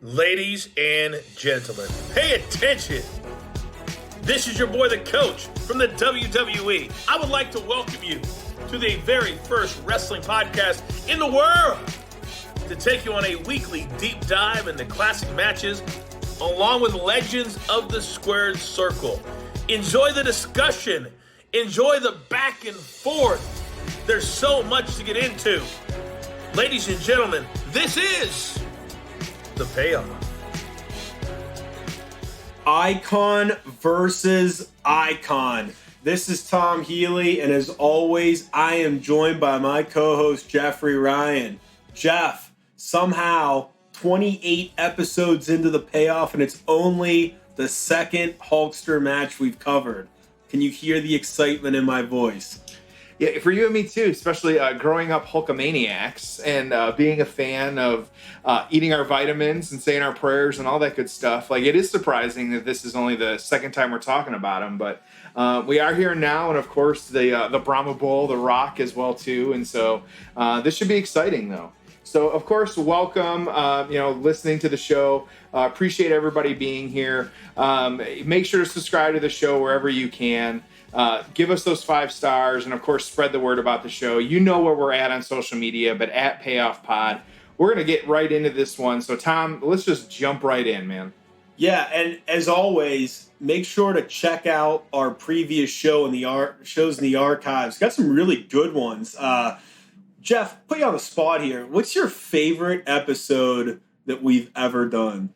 Ladies and gentlemen, pay attention. This is your boy, the coach from the WWE. I would like to welcome you to the very first wrestling podcast in the world to take you on a weekly deep dive into classic matches along with legends of the squared circle. Enjoy the discussion. Enjoy the back and forth. There's so much to get into. Ladies and gentlemen, this is the Payoff. Icon versus icon. This is Tom Healy, and as always, I am joined by my co-host, Jeffrey Ryan. Jeff, somehow 28 episodes into the Payoff, and it's only the second Hulkster match we've covered. Can you hear the excitement in my voice? Yeah, for you and me too, especially growing up Hulkamaniacs and being a fan of eating our vitamins and saying our prayers and all that good stuff. Like, it is surprising that this is only the second time we're talking about him, but we are here now, and of course the Brahma Bull, the Rock as well too, and so this should be exciting though. So of course, welcome, listening to the show. Appreciate everybody being here. Make sure to subscribe to the show wherever you can. Give us those 5 stars, and of course, spread the word about the show. You know where we're at on social media, but at Payoff Pod. We're going to get right into this one. So, Tom, let's just jump right in, man. Yeah, and as always, make sure to check out our previous shows in the archives. Got some really good ones. Jeff, put you on the spot here. What's your favorite episode that we've ever done?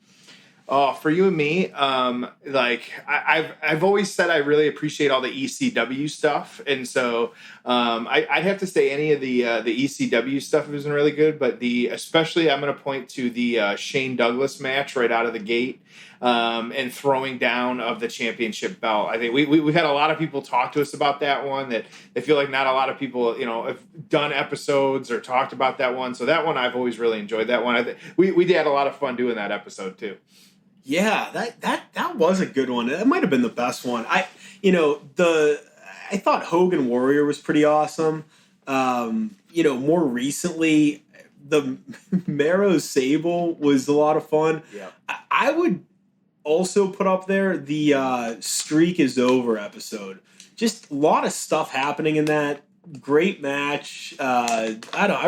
Oh, for you and me, I've always said I really appreciate all the ECW stuff, and so I'd have to say any of the ECW stuff isn't really good, but especially I'm going to point to the Shane Douglas match right out of the gate, and throwing down of the championship belt. I think we've had a lot of people talk to us about that one, that they feel like not a lot of people have done episodes or talked about that one. So that one I've always really enjoyed. That one we had a lot of fun doing that episode too. Yeah, that was a good one. It might have been the best one. I thought Hogan Warrior was pretty awesome. More recently, the Marrow Sable was a lot of fun. Yeah. I would also put up there the Streak is Over episode. Just a lot of stuff happening in that. Great match. I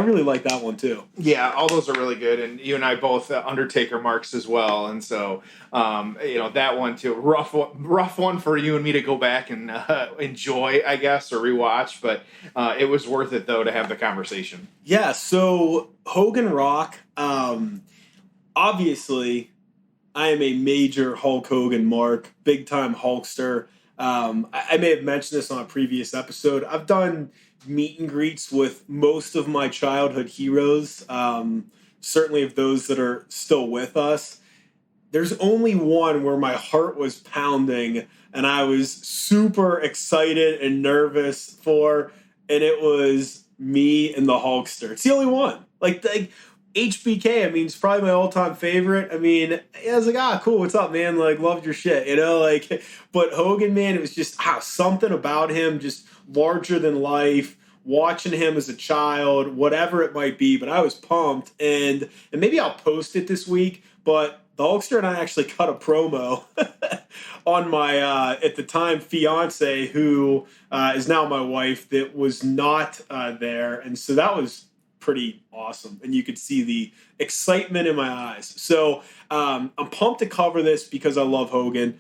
really like that one too. Yeah, all those are really good, and you and I both Undertaker marks as well, and so that one too. Rough one for you and me to go back and enjoy, I guess, or rewatch, but it was worth it though to have the conversation. Yeah. So Hogan Rock. Obviously, I am a major Hulk Hogan mark, big time Hulkster. I may have mentioned this on a previous episode. I've done meet and greets with most of my childhood heroes, certainly of those that are still with us. There's only one where my heart was pounding and I was super excited and nervous for, and it was me and the Hulkster. It's the only one. Like HBK, it's probably my all-time favorite. I was like, cool, what's up, man? Like, loved your shit, but Hogan, man, it was just something about him, just larger than life, watching him as a child, whatever it might be, but I was pumped, and maybe I'll post it this week, but the Hulkster and I actually cut a promo on my, at the time, fiance, who is now my wife, that was not there, and so that was pretty awesome, and you could see the excitement in my eyes. So I'm pumped to cover this because I love Hogan.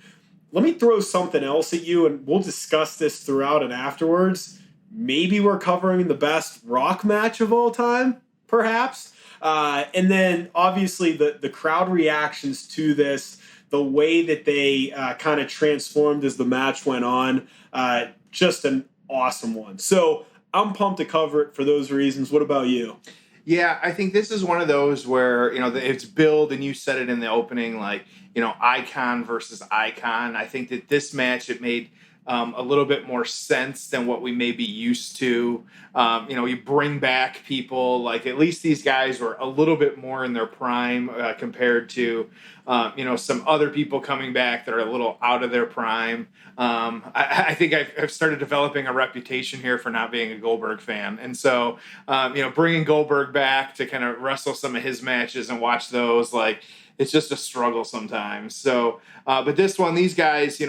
Let me throw something else at you, and we'll discuss this throughout and afterwards. Maybe we're covering the best Rock match of all time, perhaps. And then, obviously, the crowd reactions to this, the way that they kind of transformed as the match went on, just an awesome one. So I'm pumped to cover it for those reasons. What about you? Yeah, I think this is one of those where, it's billed, and you said it in the opening, icon versus icon. I think that this match, it made a little bit more sense than what we may be used to. You bring back people, like at least these guys were a little bit more in their prime compared to, some other people coming back that are a little out of their prime. I think I've started developing a reputation here for not being a Goldberg fan. And so, bringing Goldberg back to kind of wrestle some of his matches and watch those, it's just a struggle sometimes. So, but this one, these guys,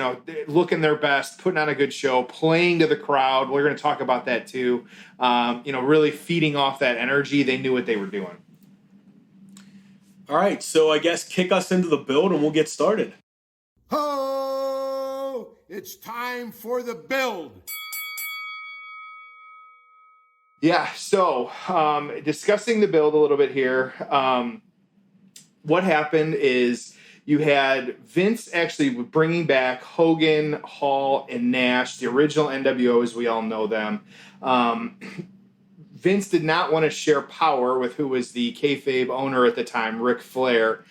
looking their best, putting on a good show, playing to the crowd. We're going to talk about that too. Really feeding off that energy. They knew what they were doing. All right, so I guess kick us into the build and we'll get started. Oh, it's time for the build. Yeah, so discussing the build a little bit here. What happened is you had Vince actually bringing back Hogan, Hall, and Nash, the original NWO as we all know them. Vince did not want to share power with who was the kayfabe owner at the time, Ric Flair.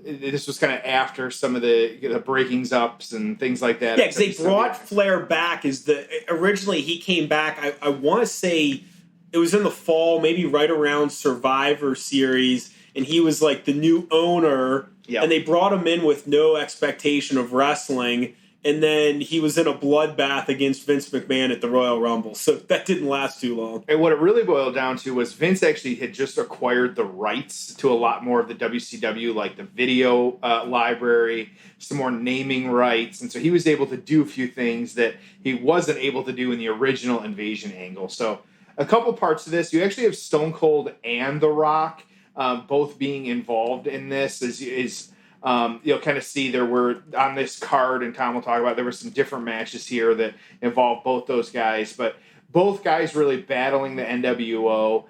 This was kind of after some of the breakings ups and things like that. Yeah, because they brought Flair back originally he came back, I want to say it was in the fall, maybe right around Survivor Series, and he was like the new owner, and they brought him in with no expectation of wrestling, and then he was in a bloodbath against Vince McMahon at the Royal Rumble. So that didn't last too long. And what it really boiled down to was Vince actually had just acquired the rights to a lot more of the WCW, like the video library, some more naming rights. And so he was able to do a few things that he wasn't able to do in the original Invasion angle. So a couple parts of this, you actually have Stone Cold and The Rock both being involved in this. You'll kind of see there were on this card, and Tom will talk about, there were some different matches here that involved both those guys, but both guys really battling the NWO.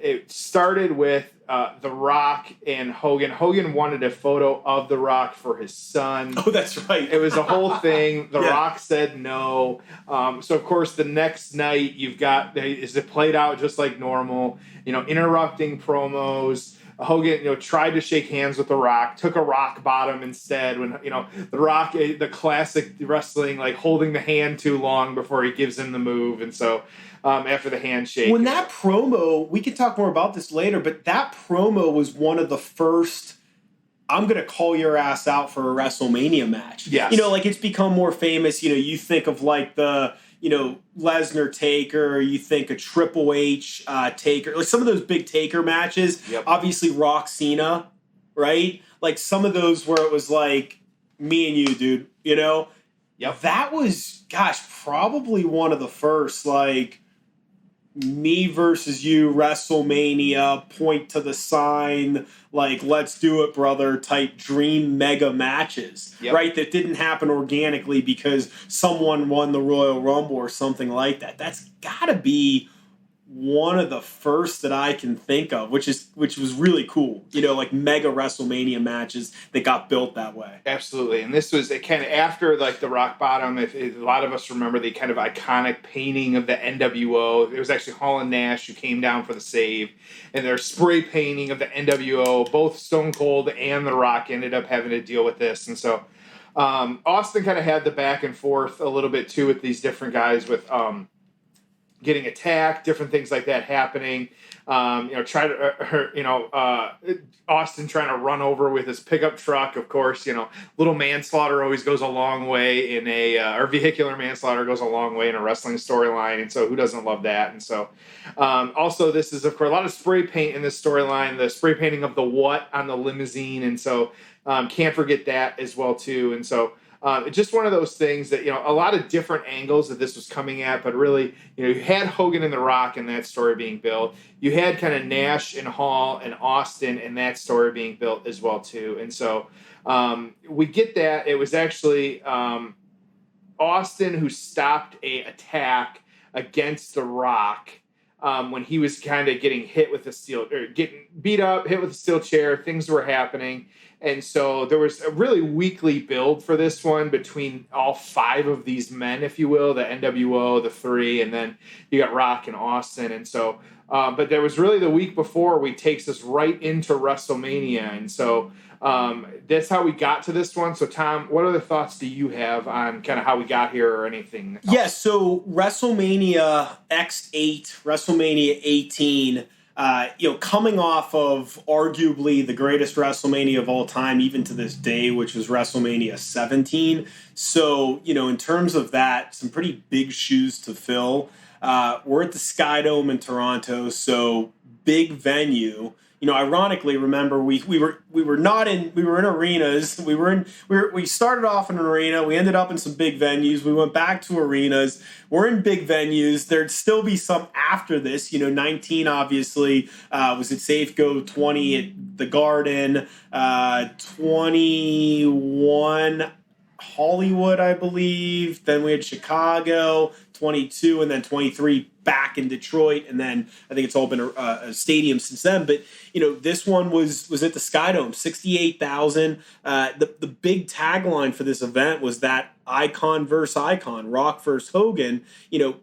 It started with The Rock and Hogan. Hogan wanted a photo of The Rock for his son. Oh, that's right. It was a whole thing. The Rock said no. So, of course, the next night you've got, it played out just like normal, interrupting promos. Hogan, tried to shake hands with The Rock, took a rock bottom instead when, The Rock, the classic wrestling, like holding the hand too long before he gives him the move. And so after the handshake. When that promo, we can talk more about this later, but that promo was one of the first, I'm going to call your ass out for a WrestleMania match. Yes. It's become more famous. You think of like the, Lesnar Taker, you think a Triple H Taker, like some of those big Taker matches. Yep. Obviously Rock Cena, right? Like some of those where it was like me and you, dude, Yep. That was, probably one of the first, like, me versus you, WrestleMania, point to the sign, like, let's do it, brother, type dream mega matches, right? That didn't happen organically because someone won the Royal Rumble or something like that. That's got to be one of the first that I can think of, which was really cool. Like mega WrestleMania matches that got built that way. Absolutely. And this was kind of after like the rock bottom. If a lot of us remember the kind of iconic painting of the NWO. It was actually Hall and Nash who came down for the save, and their spray painting of the NWO. Both Stone Cold and The Rock ended up having to deal with this. And so Austin kind of had the back and forth a little bit too with these different guys with getting attacked, different things like that happening. Austin trying to run over with his pickup truck. Of course, little manslaughter always goes a long way or vehicular manslaughter goes a long way in a wrestling storyline. And so who doesn't love that? And so also this is, of course, a lot of spray paint in this storyline, the spray painting of the what on the limousine. And so can't forget that as well too. And so just one of those things that, a lot of different angles that this was coming at, but really, you had Hogan and The Rock and that story being built. You had kind of Nash and Hall and Austin and that story being built as well, too. And so we get that. It was actually Austin who stopped a attack against The Rock when he was kind of getting hit with getting beat up, hit with a steel chair, things were happening. And so there was a really weekly build for this one between all five of these men, if you will, the NWO, the three, and then you got Rock and Austin. And so, but there was really the week before we takes us right into WrestleMania. And so that's how we got to this one. So Tom, what other thoughts do you have on kind of how we got here or anything else? Yeah, so WrestleMania X8, WrestleMania 18, coming off of arguably the greatest WrestleMania of all time, even to this day, which was WrestleMania 17. So, in terms of that, some pretty big shoes to fill. We're at the Sky Dome in Toronto, so big venue. ironically, remember we were in arenas. We started off in an arena. We ended up in some big venues. We went back to arenas. We're in big venues. There'd still be some after this. 19 obviously was at Safeco, 20 at the Garden, 21 Hollywood, I believe. Then we had Chicago, 22, and then 23 back in Detroit, and then I think it's all been a stadium since then. But this one was at the Skydome, 68,000. The big tagline for this event was that icon versus icon, Rock versus Hogan.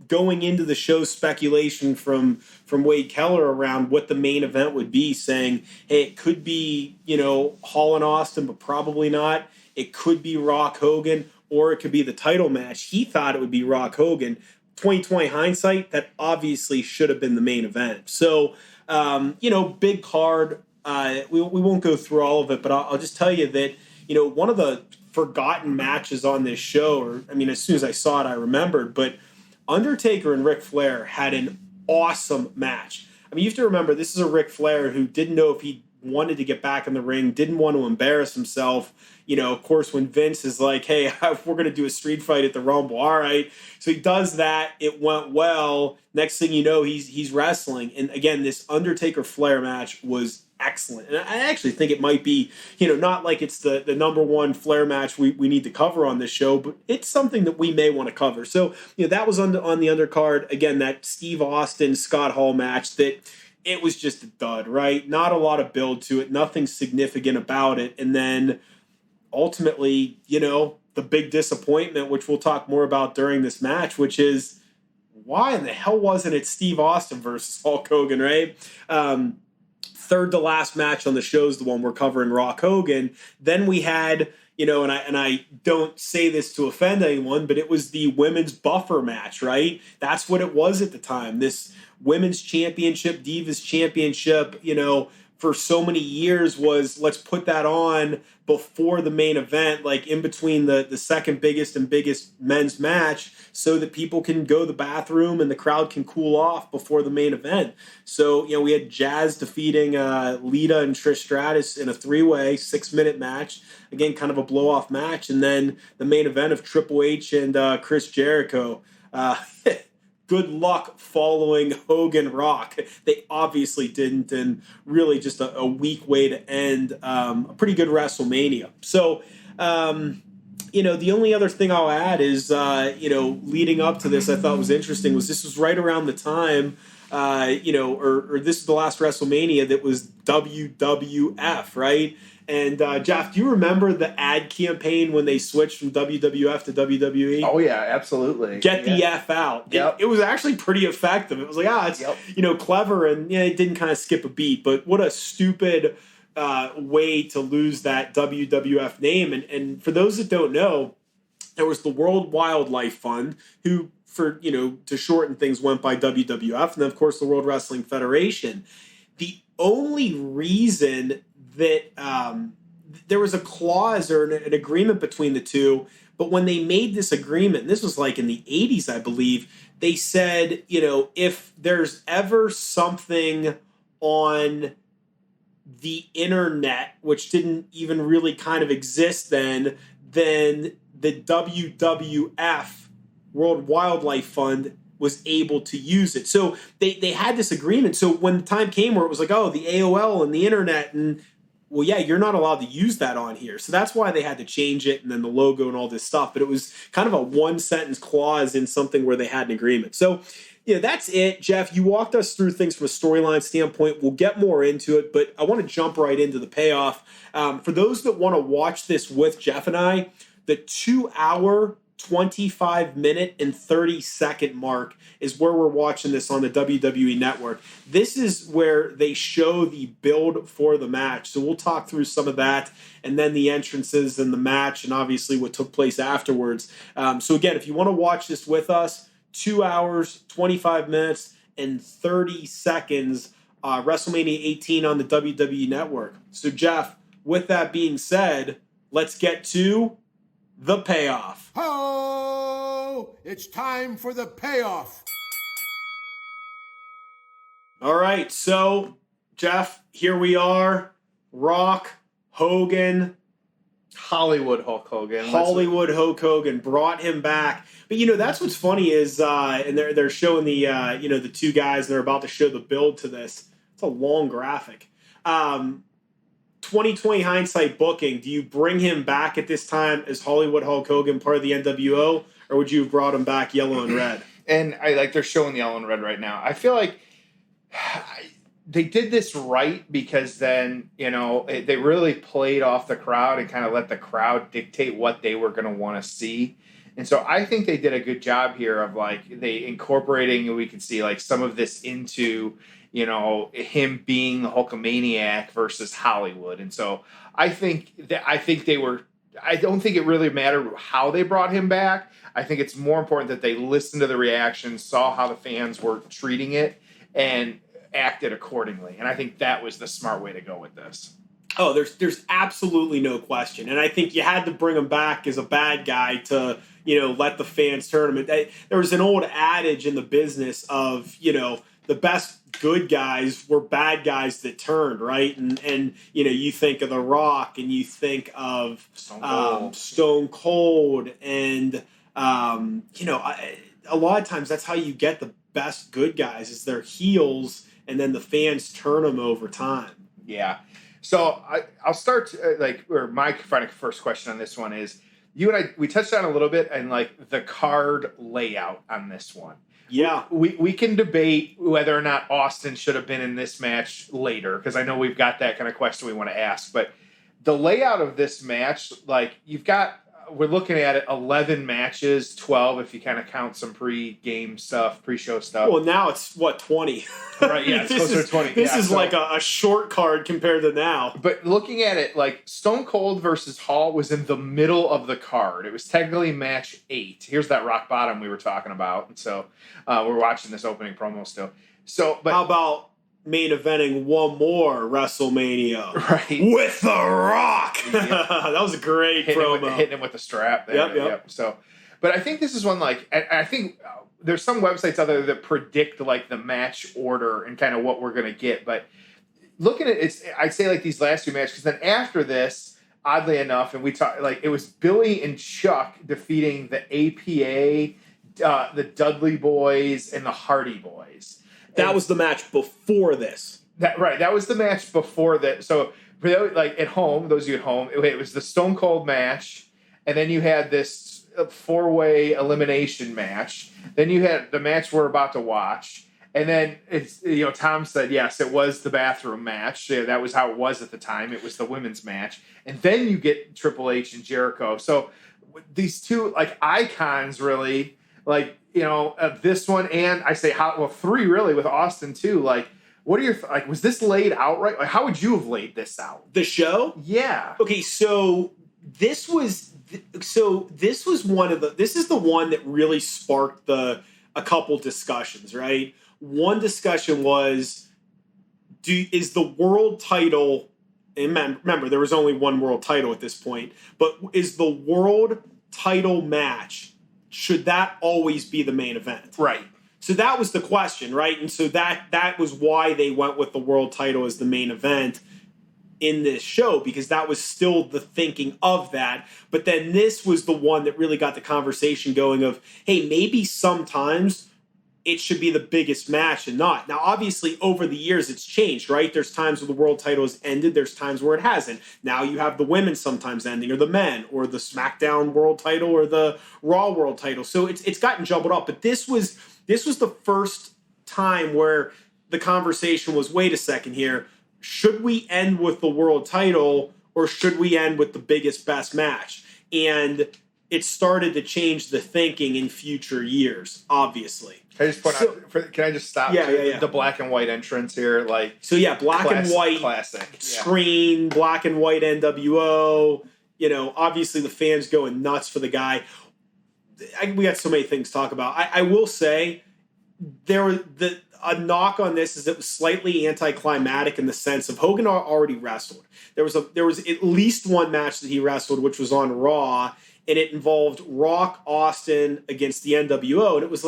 Going into the show, speculation from Wade Keller around what the main event would be, saying, hey, it could be Hall and Austin, but probably not. It could be Rock Hogan, or it could be the title match. He thought it would be Rock Hogan. 2020 hindsight, that obviously should have been the main event. So, big card. We won't go through all of it, but I'll just tell you that, one of the forgotten matches on this show, as soon as I saw it, I remembered, but Undertaker and Ric Flair had an awesome match. You have to remember, this is a Ric Flair who didn't know if he wanted to get back in the ring, didn't want to embarrass himself. Of course, when Vince is like, hey, we're going to do a street fight at the Rumble. All right. So he does that. It went well. Next thing you know, he's wrestling. And again, this Undertaker-Flair match was excellent. And I actually think it might be, not like it's the number one Flair match we need to cover on this show, but it's something that we may want to cover. So, that was on the undercard. Again, that Steve Austin-Scott Hall match that it was just a dud, right? Not a lot of build to it, nothing significant about it. And then ultimately, the big disappointment, which we'll talk more about during this match, which is why in the hell wasn't it Steve Austin versus Hulk Hogan, right? Third to last match on the show is the one we're covering, Rock Hogan. Then we had, and I don't say this to offend anyone, but it was the women's buffer match, right? That's what it was at the time. This women's championship, Divas championship, for so many years was, let's put that on before the main event, like in between the second biggest and biggest men's match, so that people can go to the bathroom and the crowd can cool off before the main event. So, we had Jazz defeating Lita and Trish Stratus in a 3-way 6-minute match. Again, kind of a blow-off match. And then the main event of Triple H and Chris Jericho. Good luck following Hogan Rock. They obviously didn't, and really just a weak way to end a pretty good WrestleMania. So, the only other thing I'll add is, leading up to this, I thought was interesting was this was right around the time, or this is the last WrestleMania that was WWF, right? And Jeff, do you remember the ad campaign when they switched from WWF to WWE? Oh yeah, absolutely. Get the F out. Yep. It was actually pretty effective. It was like, it's clever, and it didn't kind of skip a beat. But what a stupid way to lose that WWF name. And for those that don't know, there was the World Wildlife Fund, who, for to shorten things, went by WWF, and then of course the World Wrestling Federation. The only reason that there was a clause or an agreement between the two, but when they made this agreement, and this was like in the 80s, I believe, they said, if there's ever something on the internet, which didn't even really kind of exist then the WWF, World Wildlife Fund, was able to use it. So they had this agreement. So when the time came where it was like, oh, the AOL and the internet, and well, yeah, you're not allowed to use that on here. So that's why they had to change it, and then the logo and all this stuff. But it was kind of a one-sentence clause in something where they had an agreement. So, that's it. Jeff, you walked us through things from a storyline standpoint. We'll get more into it, but I want to jump right into the payoff. For those that want to watch this with Jeff and I, the 2-hour 25-minute and 30-second mark is where we're watching this on the WWE Network. This is where they show the build for the match. So we'll talk through some of that, and then the entrances and the match, and obviously what took place afterwards. So again, if you want to watch this with us, 2 hours, 25 minutes, and 30 seconds, WrestleMania 18 on the WWE Network. So Jeff, with that being said, let's get to the payoff. Ho! It's time for the payoff. All right, so Jeff, here we are. Rock, Hogan, Hollywood Hulk Hogan. Hollywood Hulk Hogan brought him back. But, that's what's funny is, and they're showing the, the two guys, they're about to show the build to this. It's a long graphic. 2020 hindsight booking, do you bring him back at this time as Hollywood Hulk Hogan, part of the NWO, or would you have brought him back yellow and red? And they're showing the yellow and red right now. I feel like they did this right because then, they really played off the crowd and kind of let the crowd dictate what they were going to want to see. And so I think they did a good job here of they incorporating, we can see some of this into, him being the Hulkamaniac versus Hollywood. And so I don't think it really mattered how they brought him back. I think it's more important that they listened to the reactions, saw how the fans were treating it, and acted accordingly. And I think that was the smart way to go with this. Oh, there's absolutely no question. And I think you had to bring him back as a bad guy to, let the fans turn him. There was an old adage in the business of, the best good guys were bad guys that turned, right? And you think of The Rock and you think of Stone Cold. And, a lot of times that's how you get the best good guys is their heels and then the fans turn them over time. Yeah. So I'll start my first question on this one is you and we touched on a little bit and the card layout on this one. Yeah. We can debate whether or not Austin should have been in this match later because I know we've got that kind of question we want to ask. But the layout of this match, we're looking at it 11 matches, 12 if you kind of count some pre-game stuff, pre-show stuff. Well, now it's 20? Right, yeah, it's closer to 20. This is a short card compared to now. But looking at it, Stone Cold versus Hall was in the middle of the card. It was technically match 8. Here's that rock bottom we were talking about. And so we're watching this opening promo still. So, but how about main eventing one more WrestleMania right with The Rock? Yep. That was a great promo. Hitting him with the strap there. Yep. So, but I think this is one I think there's some websites out there that predict the match order and kind of what we're going to get. But looking at it, I'd say these last two matches, because then after this, oddly enough, and we talked it was Billy and Chuck defeating the APA, the Dudley Boys, and the Hardy Boys. That was the match before this. That was the match before that. So, at home, those of you at home, it was the Stone Cold match, and then you had this 4-way elimination match. Then you had the match we're about to watch, and then it's Tom said yes, it was the bathroom match. Yeah, that was how it was at the time. It was the women's match, and then you get Triple H and Jericho. So these two icons really of this one, and I say 3 really with Austin too. What are your was this laid out right? How would you have laid this out? The show? Yeah. Okay, so this was one of this is the one that really sparked a couple discussions, right? One discussion was is the world title, and remember there was only one world title at this point, but is the world title match, should that always be the main event? Right. So that was the question, right? And so that was why they went with the world title as the main event in this show, because that was still the thinking of that. But then this was the one that really got the conversation going of, hey, maybe sometimes it should be the biggest match and not. Now, obviously, over the years, it's changed, right? There's times where the world title has ended. There's times where it hasn't. Now you have the women sometimes ending, or the men, or the SmackDown world title, or the Raw world title. So it's gotten jumbled up. But this was the first time where the conversation was, wait a second here. Should we end with the world title, or should we end with the biggest, best match? And it started to change the thinking in future years, obviously. Can I just point out? Can I just stop? Yeah. The black and white entrance here, black and white, classic screen, black and white NWO. Obviously the fans going nuts for the guy. We got so many things to talk about. I will say a knock on this is it was slightly anticlimactic in the sense of Hogan already wrestled. There was at least one match that he wrestled, which was on Raw, and it involved Rock Austin against the NWO, and it was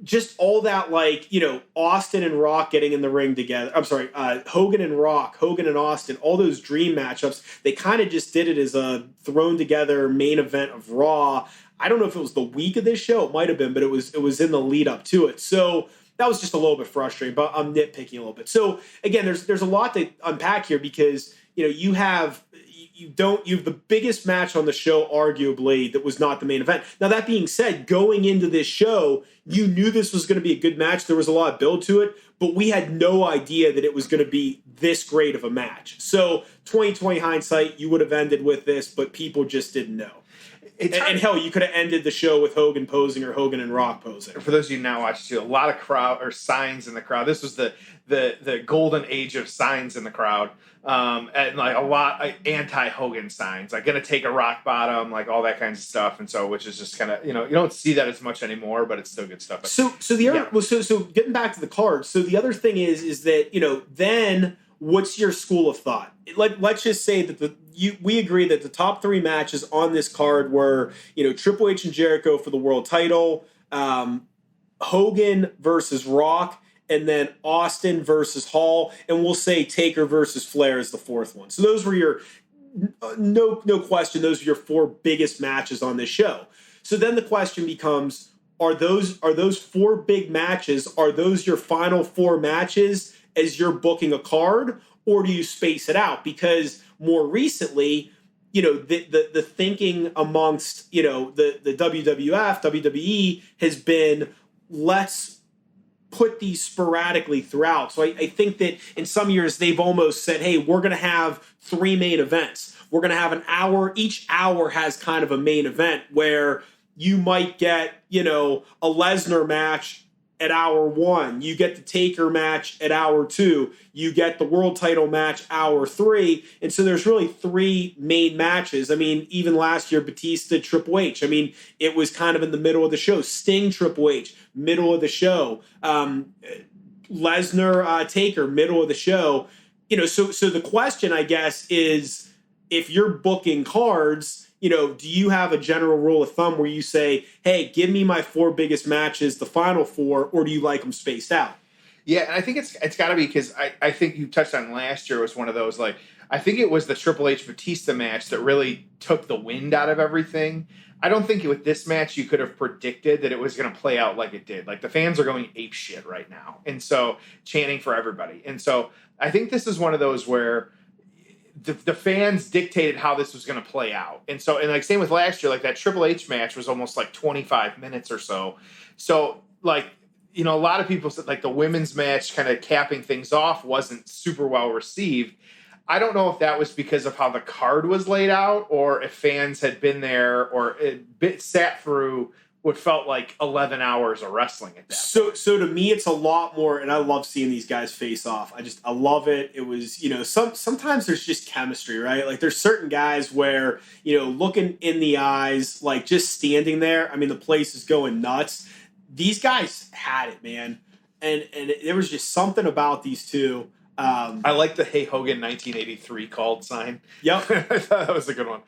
just all that, like, Austin and Rock getting in the ring together. I'm sorry, Hogan and Rock, Hogan and Austin, all those dream matchups. They kind of just did it as a thrown together main event of Raw. I don't know if it was the week of this show. It might have been, but it was in the lead up to it. So that was just a little bit frustrating, but I'm nitpicking a little bit. So again, there's a lot to unpack here because, you have the biggest match on the show, arguably, that was not the main event. Now, that being said, going into this show, you knew this was going to be a good match. There was a lot of build to it, but we had no idea that it was going to be this great of a match. So 2020 hindsight, you would have ended with this, but people just didn't know. And hell, you could have ended the show with Hogan posing or Hogan and Rock posing. For those of you not watching, too, a lot of crowd or signs in the crowd. This was the golden age of signs in the crowd, and like a lot of anti-Hogan signs, like "gonna take a rock bottom," like all that kinds of stuff. And so, which is just kind of you don't see that as much anymore, but it's still good stuff. But, so getting back to the card. So the other thing is that then what's your school of thought? Let's just say that we agree that the top three matches on this card were, Triple H and Jericho for the world title, Hogan versus Rock, and then Austin versus Hall, and we'll say Taker versus Flair is the fourth one. So those were your, no question, those are your four biggest matches on this show. So then the question becomes, are those four big matches, are those your final four matches as you're booking a card, or do you space it out? Because more recently, the thinking amongst, the WWF, WWE has been, let's put these sporadically throughout. So I think that in some years they've almost said, hey, we're going to have three main events. We're going to have an hour. Each hour has kind of a main event where you might get, a Lesnar match at hour one, you get the Taker match at hour two, you get the world title match hour three, and so there's really three main matches. I mean, even last year, Batista, Triple H, I mean, it was kind of in the middle of the show. Sting, Triple H, middle of the show. Lesnar, Taker, middle of the show. So the question, I guess, is if you're booking cards, do you have a general rule of thumb where you say, hey, give me my four biggest matches, the final four, or do you like them spaced out? Yeah, and I think it's got to be because I think you touched on last year was one of those, like, I think it was the Triple H Batista match that really took the wind out of everything. I don't think with this match you could have predicted that it was going to play out like it did. Like, the fans are going ape shit right now, and so chanting for everybody. And so I think this is one of those where the fans dictated how this was going to play out. And so, and like same with last year, like that Triple H match was almost like 25 minutes or so. So like, a lot of people said like the women's match kind of capping things off wasn't super well received. I don't know if that was because of how the card was laid out or if fans had been there or sat through what felt like 11 hours of wrestling at that point. So to me, it's a lot more, and I love seeing these guys face off. I love it. It was, sometimes there's just chemistry, right? Like there's certain guys where, looking in the eyes, like just standing there, I mean, the place is going nuts. These guys had it, man. And there was just something about these two. I like the "Hey Hogan 1983" called sign. Yep, I thought that was a good one.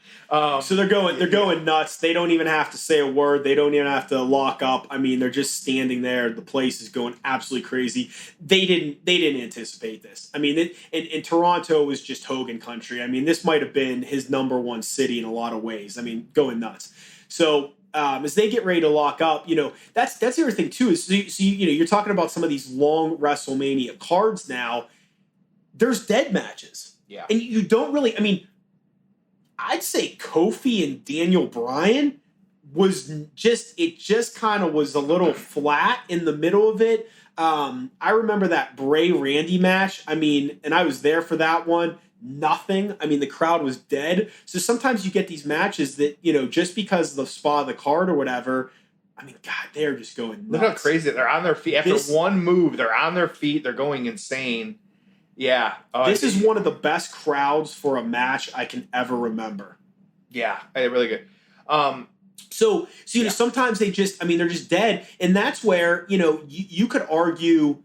So they're going nuts. They don't even have to say a word. They don't even have to lock up. I mean, they're just standing there. The place is going absolutely crazy. They didn't anticipate this. I mean, and Toronto was just Hogan country. I mean, this might have been his number one city in a lot of ways. I mean, going nuts. So as they get ready to lock up, that's the other thing too. Is you're talking about some of these long WrestleMania cards now. There's dead matches. Yeah. And you don't really, I mean, I'd say Kofi and Daniel Bryan just kind of was a little flat in the middle of it. I remember that Bray Randy match. I mean, and I was there for that one. Nothing. I mean, the crowd was dead. So sometimes you get these matches that, just because of the spot of the card or whatever, I mean, God, they're just going nuts. Look how crazy. They're on their feet. After one move, they're on their feet. They're going insane. Yeah. This is one of the best crowds for a match I can ever remember. Yeah, really good. So sometimes they're just dead. And that's where, you could argue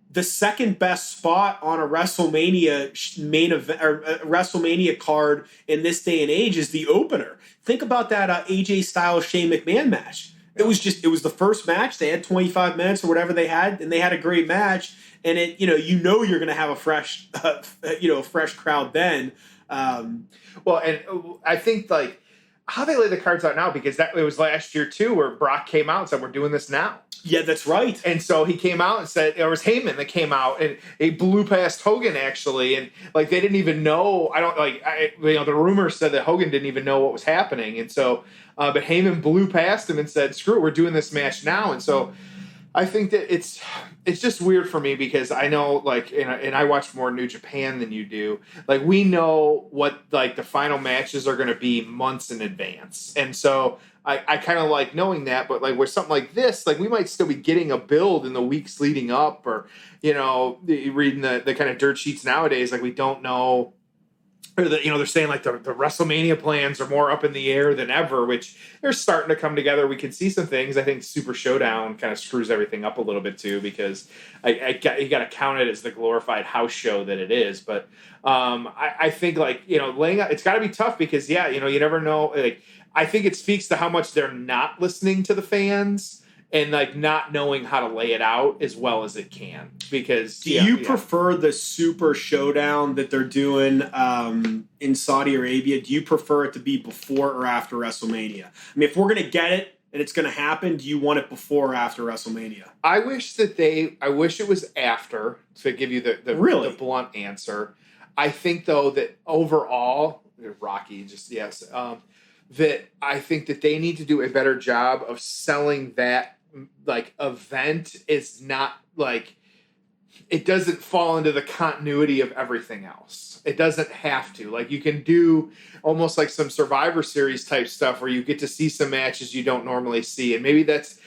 the second best spot on a WrestleMania main event or a WrestleMania card in this day and age is the opener. Think about that AJ Styles Shane McMahon match. It was the first match. They had 25 minutes or whatever they had, and they had a great match. And you're going to have a fresh, a fresh crowd then. Well, and I think like how they lay the cards out now, because it was last year too, where Brock came out and said, "We're doing this now." Yeah, that's right. And so he came out and said, it was Heyman that came out and he blew past Hogan actually. And like, they didn't even know, the rumors said that Hogan didn't even know what was happening. And so, but Heyman blew past him and said, screw it, we're doing this match now. And so I think that it's just weird for me because I know like, and I watch more New Japan than you do. Like we know what like the final matches are going to be months in advance. And so I kind of like knowing that, but like with something like this, like we might still be getting a build in the weeks leading up, or reading the kind of dirt sheets nowadays. Like we don't know, or they're saying like the WrestleMania plans are more up in the air than ever, which they're starting to come together. We can see some things. I think Super Showdown kind of screws everything up a little bit too, because you got to count it as the glorified house show that it is. But I think like laying out, it's got to be tough because you never know like. I think it speaks to how much they're not listening to the fans and like not knowing how to lay it out as well as it can. Because do you prefer the Super Showdown that they're doing in Saudi Arabia? Do you prefer it to be before or after WrestleMania? I mean, if we're gonna get it and it's gonna happen, do you want it before or after WrestleMania? I wish it was after, to give you the blunt answer. I think though that overall, Rocky that I think that they need to do a better job of selling that like event. Is not like it doesn't fall into the continuity of everything else. It doesn't have to. Like you can do almost like some Survivor Series type stuff where you get to see some matches you don't normally see, and maybe that's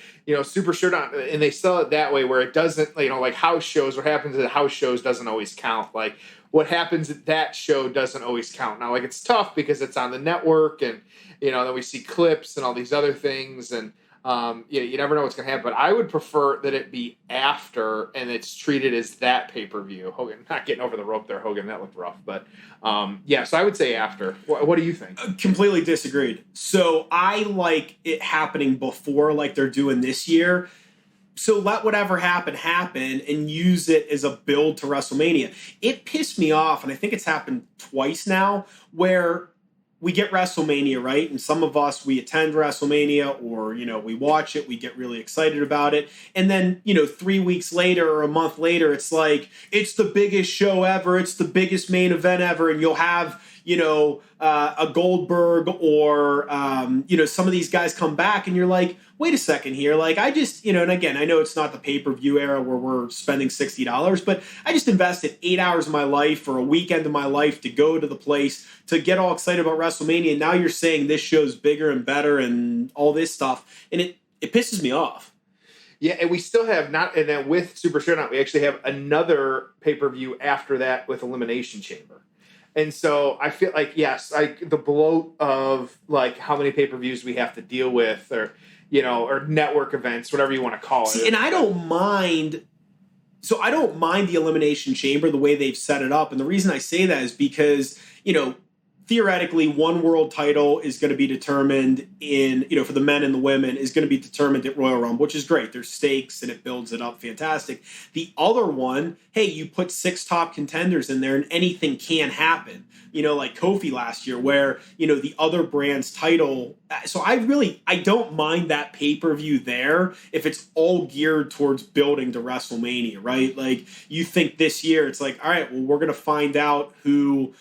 Super Showdown, and they sell it that way where it doesn't like house shows. What happens at house shows doesn't always count. Like what happens at that show doesn't always count. Now, like it's tough because it's on the network, and then we see clips and all these other things, and you never know what's going to happen. But I would prefer that it be after, and it's treated as that pay-per-view. Hogan, not getting over the rope there, Hogan. That looked rough, but so I would say after. What do you think? Completely disagreed. So I like it happening before, like they're doing this year. So let whatever happen, and use it as a build to WrestleMania. It pissed me off, and I think it's happened twice now, where we get WrestleMania, right? And some of us, we attend WrestleMania, or, we watch it, we get really excited about it. And then, 3 weeks later or a month later, it's like, it's the biggest show ever, it's the biggest main event ever, and you'll have, a Goldberg or, some of these guys come back, and you're like, wait a second here. Like, I just, and again, I know it's not the pay-per-view era where we're spending $60, but I just invested 8 hours of my life or a weekend of my life to go to the place to get all excited about WrestleMania. And now you're saying this show's bigger and better and all this stuff. And it pisses me off. Yeah, and we still have and then with Super Showdown, we actually have another pay-per-view after that with Elimination Chamber. And so I feel like, yes, the bloat of like how many pay-per-views we have to deal with, or network events, whatever you want to call it. See, and I don't mind the Elimination Chamber, the way they've set it up. And the reason I say that is because, theoretically, one world title is going to be determined for the men and the women, is going to be determined at Royal Rumble, which is great. There's stakes and it builds it up. Fantastic. The other one, hey, you put 6 top contenders in there and anything can happen. Like Kofi last year, where, the other brand's title. So I don't mind that pay-per-view there if it's all geared towards building to WrestleMania, right? Like you think this year, it's like, all right, well, we're going to find out who,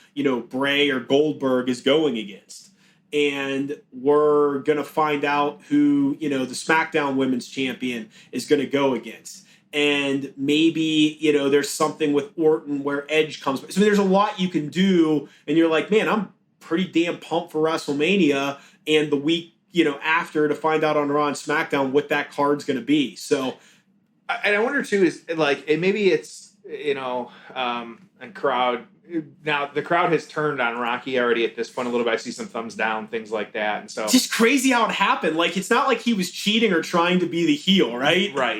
Bray or Goldberg is going against. And we're going to find out who, the SmackDown Women's Champion is going to go against. And maybe, there's something with Orton where Edge comes. So there's a lot you can do. And you're like, man, I'm pretty damn pumped for WrestleMania and the week, after, to find out on Raw and SmackDown what that card's going to be. So, and I wonder too, is like, and maybe it's, and crowd. Now the crowd has turned on Rocky already at this point a little bit. I see some thumbs down, things like that, and so just crazy how it happened. Like it's not like he was cheating or trying to be the heel, right? Right.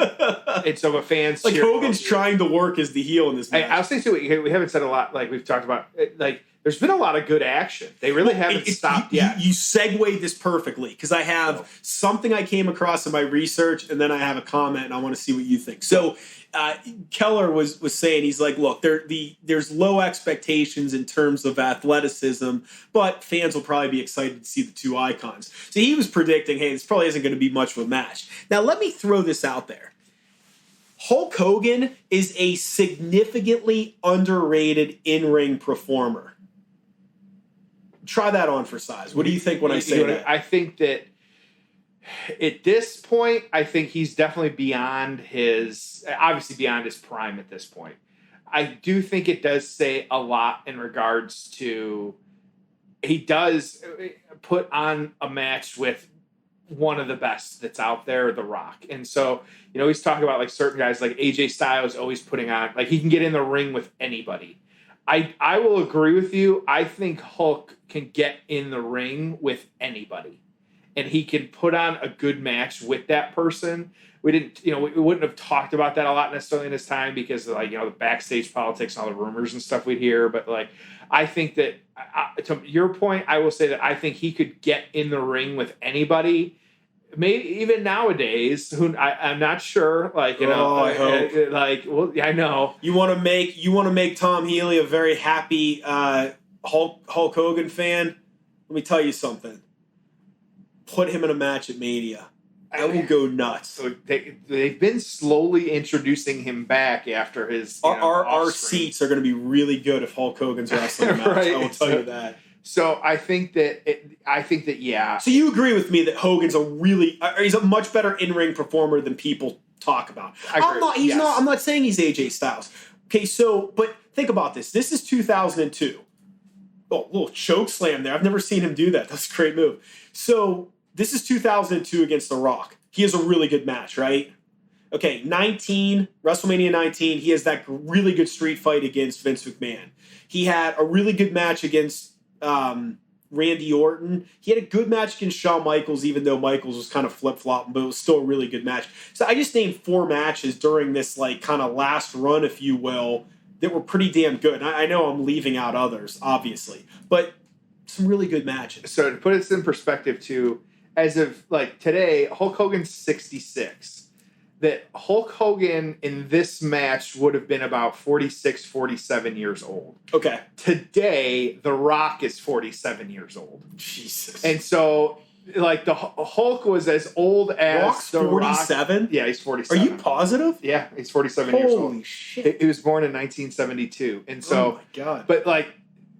And so, but fans like Hogan's trying to work as the heel in this match. I'll say too, we haven't said a lot. Like we've talked about, like there's been a lot of good action. They really haven't stopped yet. You segued this perfectly because I have something I came across in my research, and then I have a comment, and I want to see what you think. So Keller was saying, he's like, look, there's low expectations in terms of athleticism, but fans will probably be excited to see the two icons. So he was predicting, hey, this probably isn't going to be much of a match. Now, let me throw this out there. Hulk Hogan is a significantly underrated in-ring performer. Try that on for size. What do you think when I say that? I think that at this point, I think he's definitely beyond his prime at this point. I do think it does say a lot in regards to he does put on a match with one of the best that's out there, The Rock. And so, he's talking about like certain guys like AJ Styles always putting on, like he can get in the ring with anybody. I will agree with you. I think Hulk can get in the ring with anybody, and he can put on a good match with that person. We wouldn't have talked about that a lot necessarily in his time because of the backstage politics and all the rumors and stuff we'd hear. But I think that to your point, I will say that I think he could get in the ring with anybody. Maybe even nowadays, I'm not sure. I hope. I know you want to make Tom Healy a very happy Hulk Hogan fan. Let me tell you something. Put him in a match at Mania. I will go nuts. So they've been slowly introducing him back after his. Our seats are going to be really good if Hulk Hogan's wrestling match. Right. I will tell you that. So I think that yeah. So you agree with me that Hogan's he's a much better in-ring performer than people talk about. I'm not saying he's AJ Styles. Okay, but think about this. This is 2002. Oh, a little choke slam there. I've never seen him do that. That's a great move. So this is 2002 against The Rock. He has a really good match, right? Okay, WrestleMania 19, he has that really good street fight against Vince McMahon. He had a really good match against Randy Orton. He had a good match against Shawn Michaels, even though Michaels was kind of flip-flopping, but it was still a really good match. So I just named 4 matches during this kind of last run, if you will, that were pretty damn good. And I know I'm leaving out others, obviously, but some really good matches. So to put this in perspective too, as of today, Hulk Hogan's 66. That Hulk Hogan in this match would have been about 46, 47 years old. Okay. Today, The Rock is 47 years old. Jesus. And so, the Hulk was as old as Rock's The 47? Rock. Yeah, he's 47. Are you positive? Yeah, he's 47 years old. Holy shit. He was born in 1972. And so, oh my God. But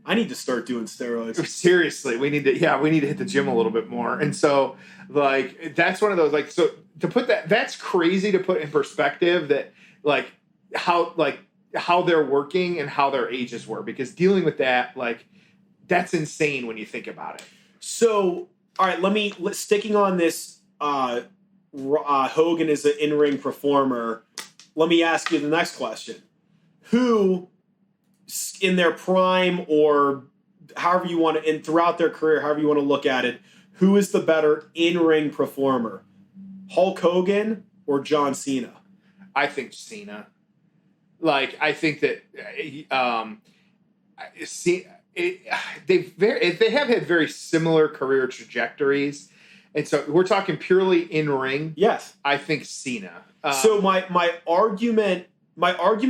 I need to start doing steroids. Seriously, we need to hit the gym a little bit more. And so, that's one of those, so to put that's crazy to put in perspective that, how they're working and how their ages were. Because dealing with that, that's insane when you think about it. So, all right, sticking on this, Hogan is an in-ring performer. Let me ask you the next question. Who, in their prime or however you want to, and throughout their career, however you want to look at it, who is the better in-ring performer? Hulk Hogan or John Cena? I think Cena. I think that they have had very similar career trajectories, and so we're talking purely in-ring. Yes, I think Cena. So my argument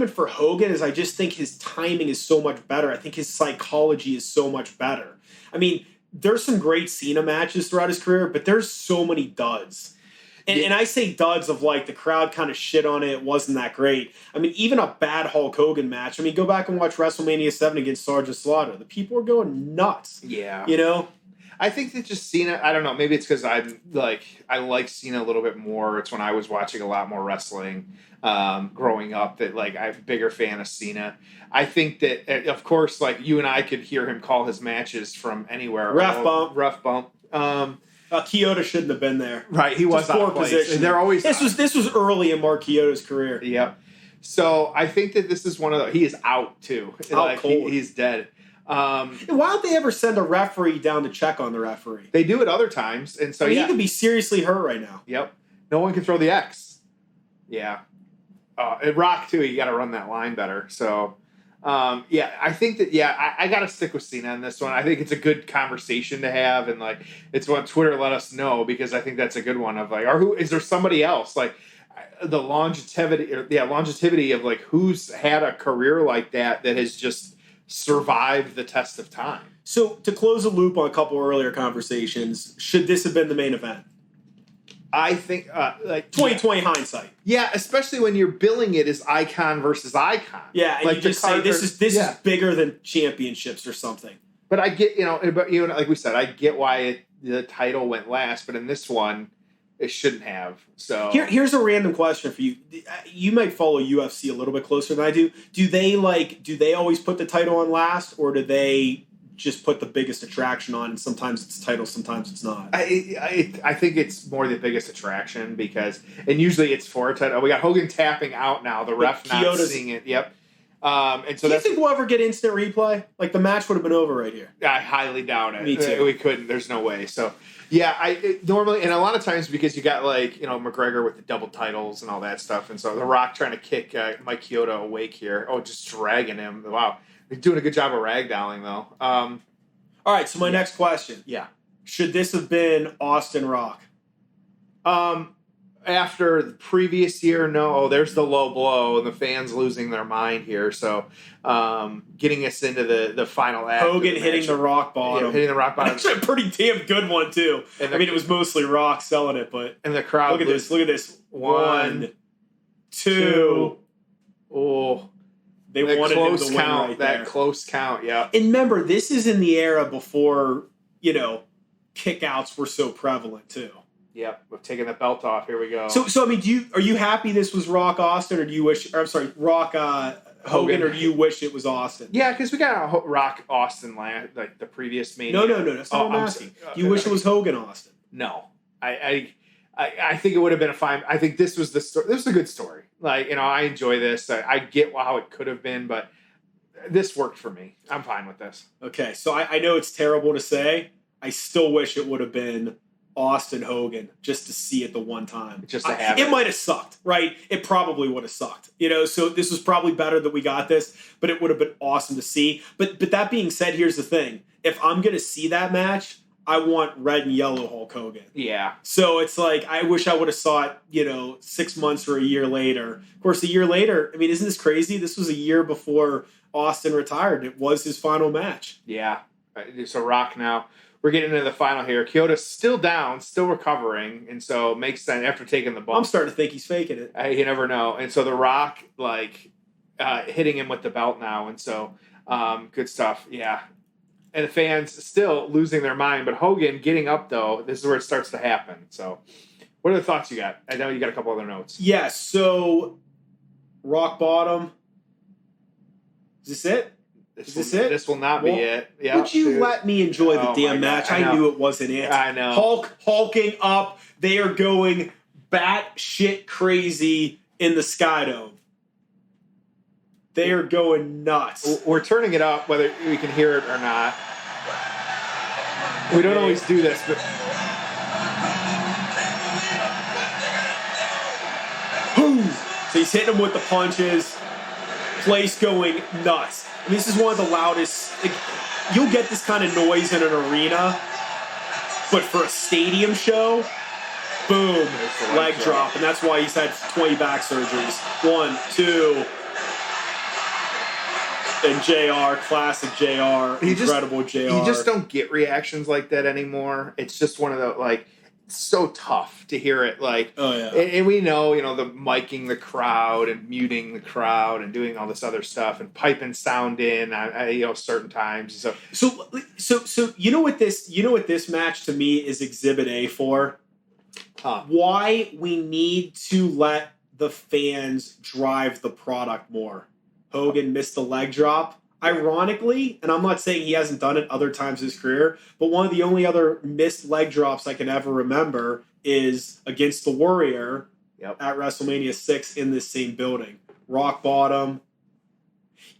for Hogan is I just think his timing is so much better. I think his psychology is so much better. I mean, there's some great Cena matches throughout his career, but there's so many duds. And I say duds of the crowd kind of shit on it. It wasn't that great. I mean, even a bad Hulk Hogan match. I mean, go back and watch WrestleMania 7 against Sergeant Slaughter. The people were going nuts. Yeah. I think that just Cena, I don't know, maybe it's because I like Cena a little bit more. It's when I was watching a lot more wrestling growing up that I'm a bigger fan of Cena. I think that, of course, you and I could hear him call his matches from anywhere. Rough bump. Kyoto shouldn't have been there. Right, he was poor position. They're always this was early in Mark Kyoto's career. Yep. So I think that this is one of the. He is out too. Out cold. He's dead. Why don't they ever send a referee down to check on the referee? They do it other times, and so he could be seriously hurt right now. Yep. No one can throw the X. Yeah. At Rock too, you got to run that line better. So. I think that, I got to stick with Cena on this one. I think it's a good conversation to have, and like, it's what Twitter let us know, because I think that's a good one of like, or who is there somebody else like the longevity of like who's had a career like that has just survived the test of time. So to close the loop on a couple earlier conversations, should this have been the main event? I think like 2020 hindsight. Yeah, especially when you're billing it as icon versus icon. Yeah, and like you just say this is bigger than championships or something. But I get, like we said, I get why the title went last, but in this one, it shouldn't have. So here's a random question for you. You might follow UFC a little bit closer than I do. Do they always put the title on last, or do they just put the biggest attraction on, and sometimes it's title, sometimes it's not? I think it's more the biggest attraction and usually it's for a title. We got Hogan tapping out now, the ref not seeing it. Yep. And so do you think we'll ever get instant replay? Like the match would have been over right here. I highly doubt it. Me too. We couldn't. There's no way. So yeah, normally, and a lot of times because you got like McGregor with the double titles and all that stuff, and so The Rock trying to kick Mike Chioda awake here. Oh, just dragging him. Wow. He's doing a good job of ragdolling, though. All right, so my next question. Yeah. Should this have been Austin Rock? After the previous year, no. Oh, there's the low blow, and the fans losing their mind here. So getting us into the final act. Hogan hitting the rock bottom. Yeah, hitting the rock bottom. Actually, a pretty damn good one, too. It was mostly Rock selling it, but... And the crowd... Look at this. 1, 2... Oh... They wanted him to win right there. That close count, yeah. And remember, this is in the era before, kickouts were so prevalent, too. Yep, we're taking the belt off. Here we go. So I mean, are you happy this was Rock Austin, or do you wish? Or, I'm sorry, Rock Hogan, or do you wish it was Austin? Yeah, because we got a Rock Austin like the previous Mania. No. That's not what I'm asking. Do you wish it was Hogan Austin? No, I think it would have been a fine. I think this was the story. This was a good story. Like I enjoy this. I get how it could have been, but this worked for me. I'm fine with this. Okay, so I know it's terrible to say. I still wish it would have been Austin Hogan just to see it the one time. Just to have it. It might have sucked, right? It probably would have sucked. So this was probably better that we got this, but it would have been awesome to see. But that being said, here's the thing. If I'm going to see that match, I want red and yellow Hulk Hogan. Yeah. So it's like, I wish I would have saw it, 6 months or a year later. Of course, a year later, I mean, isn't this crazy? This was a year before Austin retired. It was his final match. Yeah. So Rock now. We're getting into the final here. Chioda's still down, still recovering, and so it makes sense after taking the bump. I'm starting to think he's faking it. You never know. And so The Rock, hitting him with the belt now, and so good stuff. Yeah. And the fans still losing their mind, but Hogan getting up, though, this is where it starts to happen. So what are the thoughts you got? I know you got a couple other notes. Yeah, so rock bottom. Is this it? Is this it? This will not be it. Yeah. Would you let me enjoy the damn match? I knew it wasn't it. I know. Hulking up. They are going batshit crazy in the Skydome. They are going nuts. We're turning it up, whether we can hear it or not. We don't always do this, but... So he's hitting him with the punches. Place going nuts. I mean, this is one of the loudest. You'll get this kind of noise in an arena, but for a stadium show, boom, leg drop. And that's why he's had 20 back surgeries. 1, 2. And JR, classic JR, incredible JR. You just don't get reactions like that anymore. It's just one of the, so tough to hear it. Oh, yeah. And we know, the miking the crowd and muting the crowd and doing all this other stuff and piping sound in at certain times. So you know what this match to me is Exhibit A for? Why we need to let the fans drive the product more. Hogan missed the leg drop. Ironically, and I'm not saying he hasn't done it other times in his career, but one of the only other missed leg drops I can ever remember is against the Warrior at WrestleMania 6 in this same building. Rock bottom.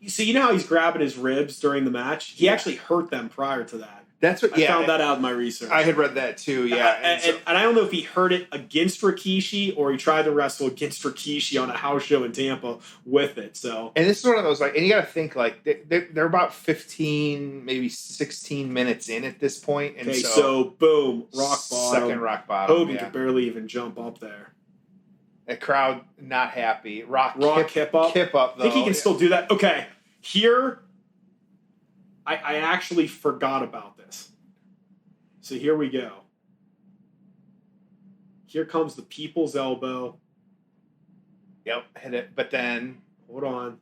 So you know how he's grabbing his ribs during the match? He actually hurt them prior to that. That's what. I found that out in my research. I had read that too. Yeah, and I don't know if he heard it against Rikishi or he tried to wrestle against Rikishi on a house show in Tampa with it. So, and this is one of those and you got to think they're about 15, maybe 16 minutes in at this point. And so boom, rock bottom. Second rock bottom. Hogan could barely even jump up there. A crowd not happy. Rock hip up. Though. I think he can still do that. Okay, here. I actually forgot about this. So here we go. Here comes the people's elbow. Yep, hit it. But then... Hold on.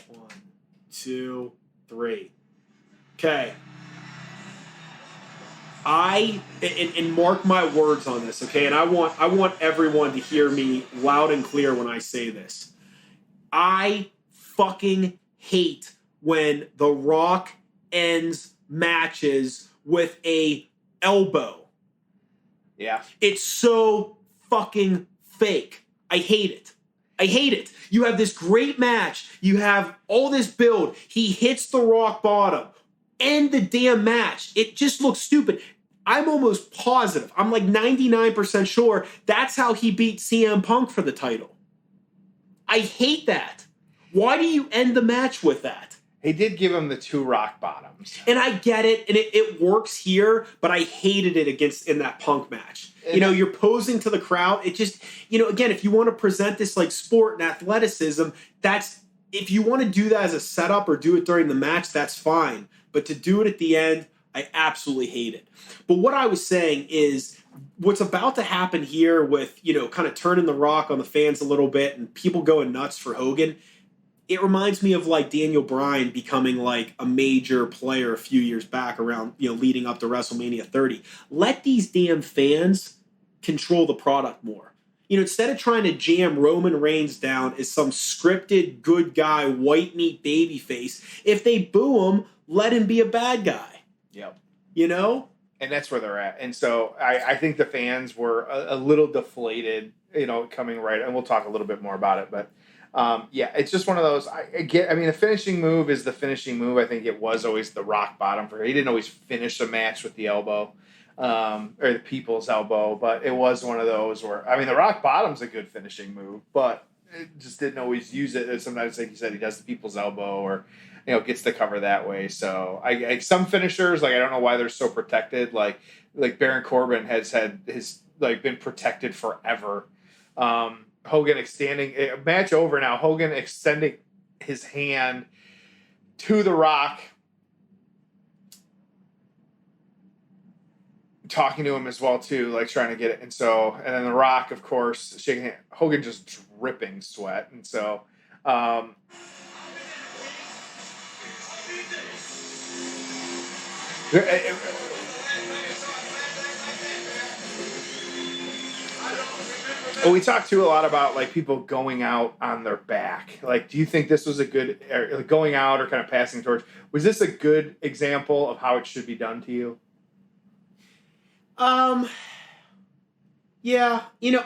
1, 2, 3. Okay. And mark my words on this, okay? And I want everyone to hear me loud and clear when I say this. I fucking hate when The Rock ends matches with a elbow. Yeah. It's so fucking fake. I hate it. I hate it. You have this great match. You have all this build. He hits the rock bottom. End the damn match. It just looks stupid. I'm almost positive. I'm like 99% sure that's how he beat CM Punk for the title. I hate that. Why do you end the match with that? He did give him the 2 rock bottoms. And I get it, and it works here, but I hated it in that Punk match. You're posing to the crowd. It just, again, if you want to present this like sport and athleticism, if you want to do that as a setup or do it during the match, that's fine. But to do it at the end, I absolutely hate it. But what I was saying is what's about to happen here with, kind of turning the rock on the fans a little bit and people going nuts for Hogan, it reminds me of like Daniel Bryan becoming like a major player a few years back around, leading up to WrestleMania 30. Let these damn fans control the product more. Instead of trying to jam Roman Reigns down as some scripted good guy, white meat babyface, if they boo him, let him be a bad guy. Yep. And that's where they're at. And so I think the fans were a little deflated, coming right. And we'll talk a little bit more about it, but it's just one of those. The finishing move is the finishing move. I think it was always the rock bottom for him. He didn't always finish a match with the elbow, or the people's elbow, but it was one of those where, the rock bottom's a good finishing move, but it just didn't always use it. And sometimes, like you said, he does the people's elbow or, gets the cover that way. So some finishers, I don't know why they're so protected. Like Baron Corbin has had been protected forever. Hogan extending match over now. Hogan extending his hand to the Rock, talking to him as well too, trying to get it. And then the Rock, of course, shaking hand. Hogan just dripping sweat, and so. We talked too a lot about people going out on their back. Do you think this was a good going out or kind of passing torch? Was this a good example of how it should be done to you? Yeah. Again,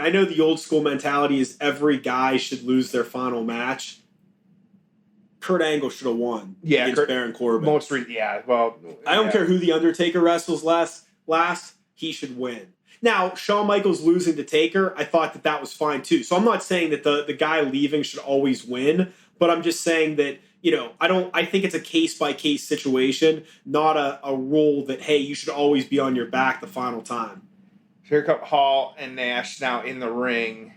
I know the old school mentality is every guy should lose their final match. Kurt Angle should have won against Baron Corbin. I don't care who the Undertaker wrestles last. He should win. Now, Shawn Michaels losing to Taker, I thought that was fine too. So I'm not saying that the guy leaving should always win, but I'm just saying that, I think it's a case-by-case situation, not a rule that, hey, you should always be on your back the final time. Here come Hall and Nash now in the ring.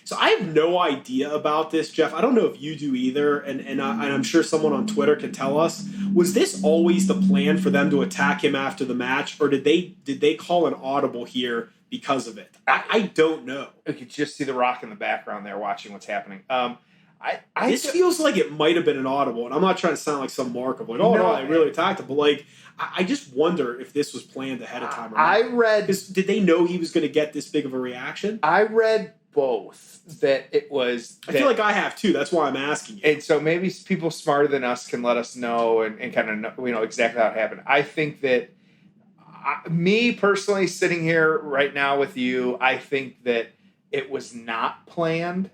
So I have no idea about this, Jeff. I don't know if you do either, and I'm sure someone on Twitter can tell us. Was this always the plan for them to attack him after the match, or did they call an audible here because of it? I don't know. You could just see the Rock in the background there watching what's happening. This feels like it might have been an audible, and I'm not trying to sound like some mark of no, they really attacked him, but I just wonder if this was planned ahead of time or not. Did they know he was going to get this big of a reaction? I read both. That it was. I feel like I have too. That's why I'm asking you. And so maybe people smarter than us can let us know and kind of know exactly how it happened. I think that me personally sitting here right now with you, I think that it was not planned.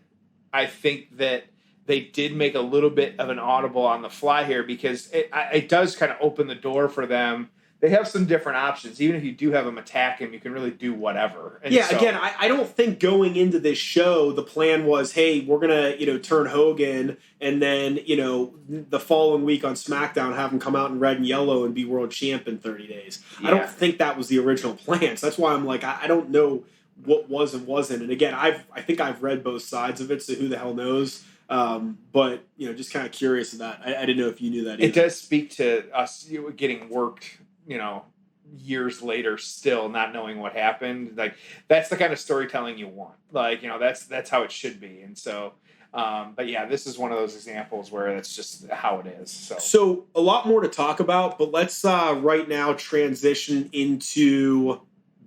I think that they did make a little bit of an audible on the fly here, because it does kind of open the door for them. They have some different options. Even if you do have them attack him, you can really do whatever. And again, I don't think going into this show, the plan was, hey, we're going to, turn Hogan, and then, the following week on SmackDown, have him come out in red and yellow and be world champ in 30 days. Yeah. I don't think that was the original plan. So that's why I'm like, I don't know what was and wasn't. And again, I think I've read both sides of it, so who the hell knows? But, just kind of curious of that. I didn't know if you knew that either. It does speak to us getting worked, years later, still not knowing what happened. Like, that's the kind of storytelling you want. Like, that's how it should be. And so, but yeah, this is one of those examples where that's just how it is. So a lot more to talk about, but let's right now transition into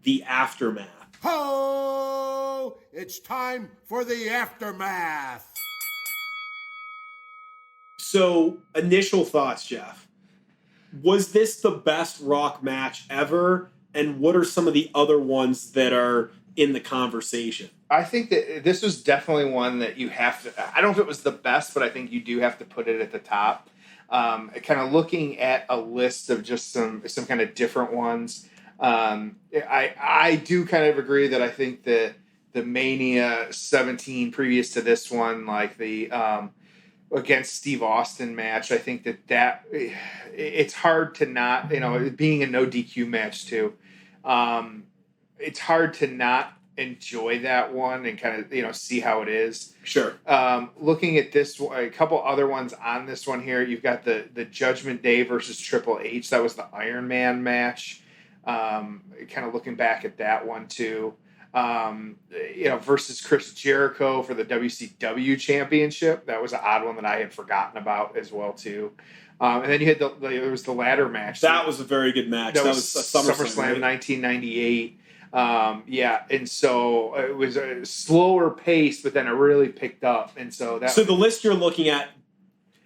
the aftermath. Ho! It's time for the aftermath. So, initial thoughts, Jeff. Was this the best Rock match ever? And what are some of the other ones that are in the conversation? I think that this was definitely one that you have to... I don't know if it was the best, but I think you do have to put it at the top. Kind of looking at a list of just some kind of different ones. I do kind of agree that I think that the Mania 17 previous to this one, like the... against Steve Austin match, I think that it's hard to not, being a no DQ match too. It's hard to not enjoy that one and kind of, see how it is. Sure. Looking at this, a couple other ones on this one here, you've got the Judgment Day versus Triple H. That was the Iron Man match. Kind of looking back at that one too. Versus Chris Jericho for the WCW championship. That was an odd one that I had forgotten about as well too. And then you had there was the ladder match. That was a very good match. That was SummerSlam 1998. And so it was a slower pace, but then it really picked up. And so the list you're looking at,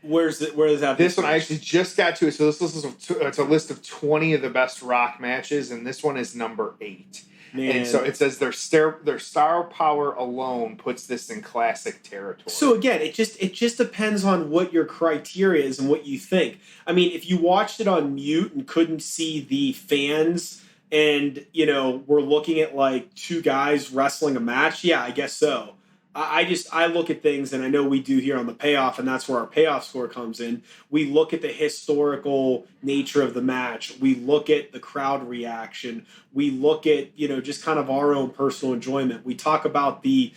where does that? This one I actually just got to it. So it's a list of 20 of the best Rock matches, and this one is number 8. Man. And so it says their star power alone puts this in classic territory. So again, it just depends on what your criteria is and what you think. I mean, if you watched it on mute and couldn't see the fans and, we're looking at like two guys wrestling a match, yeah, I guess so. I look at things, and I know we do here on the Payoff, and that's where our payoff score comes in. We look at the historical nature of the match. We look at the crowd reaction. We look at, just kind of our own personal enjoyment. We talk about the,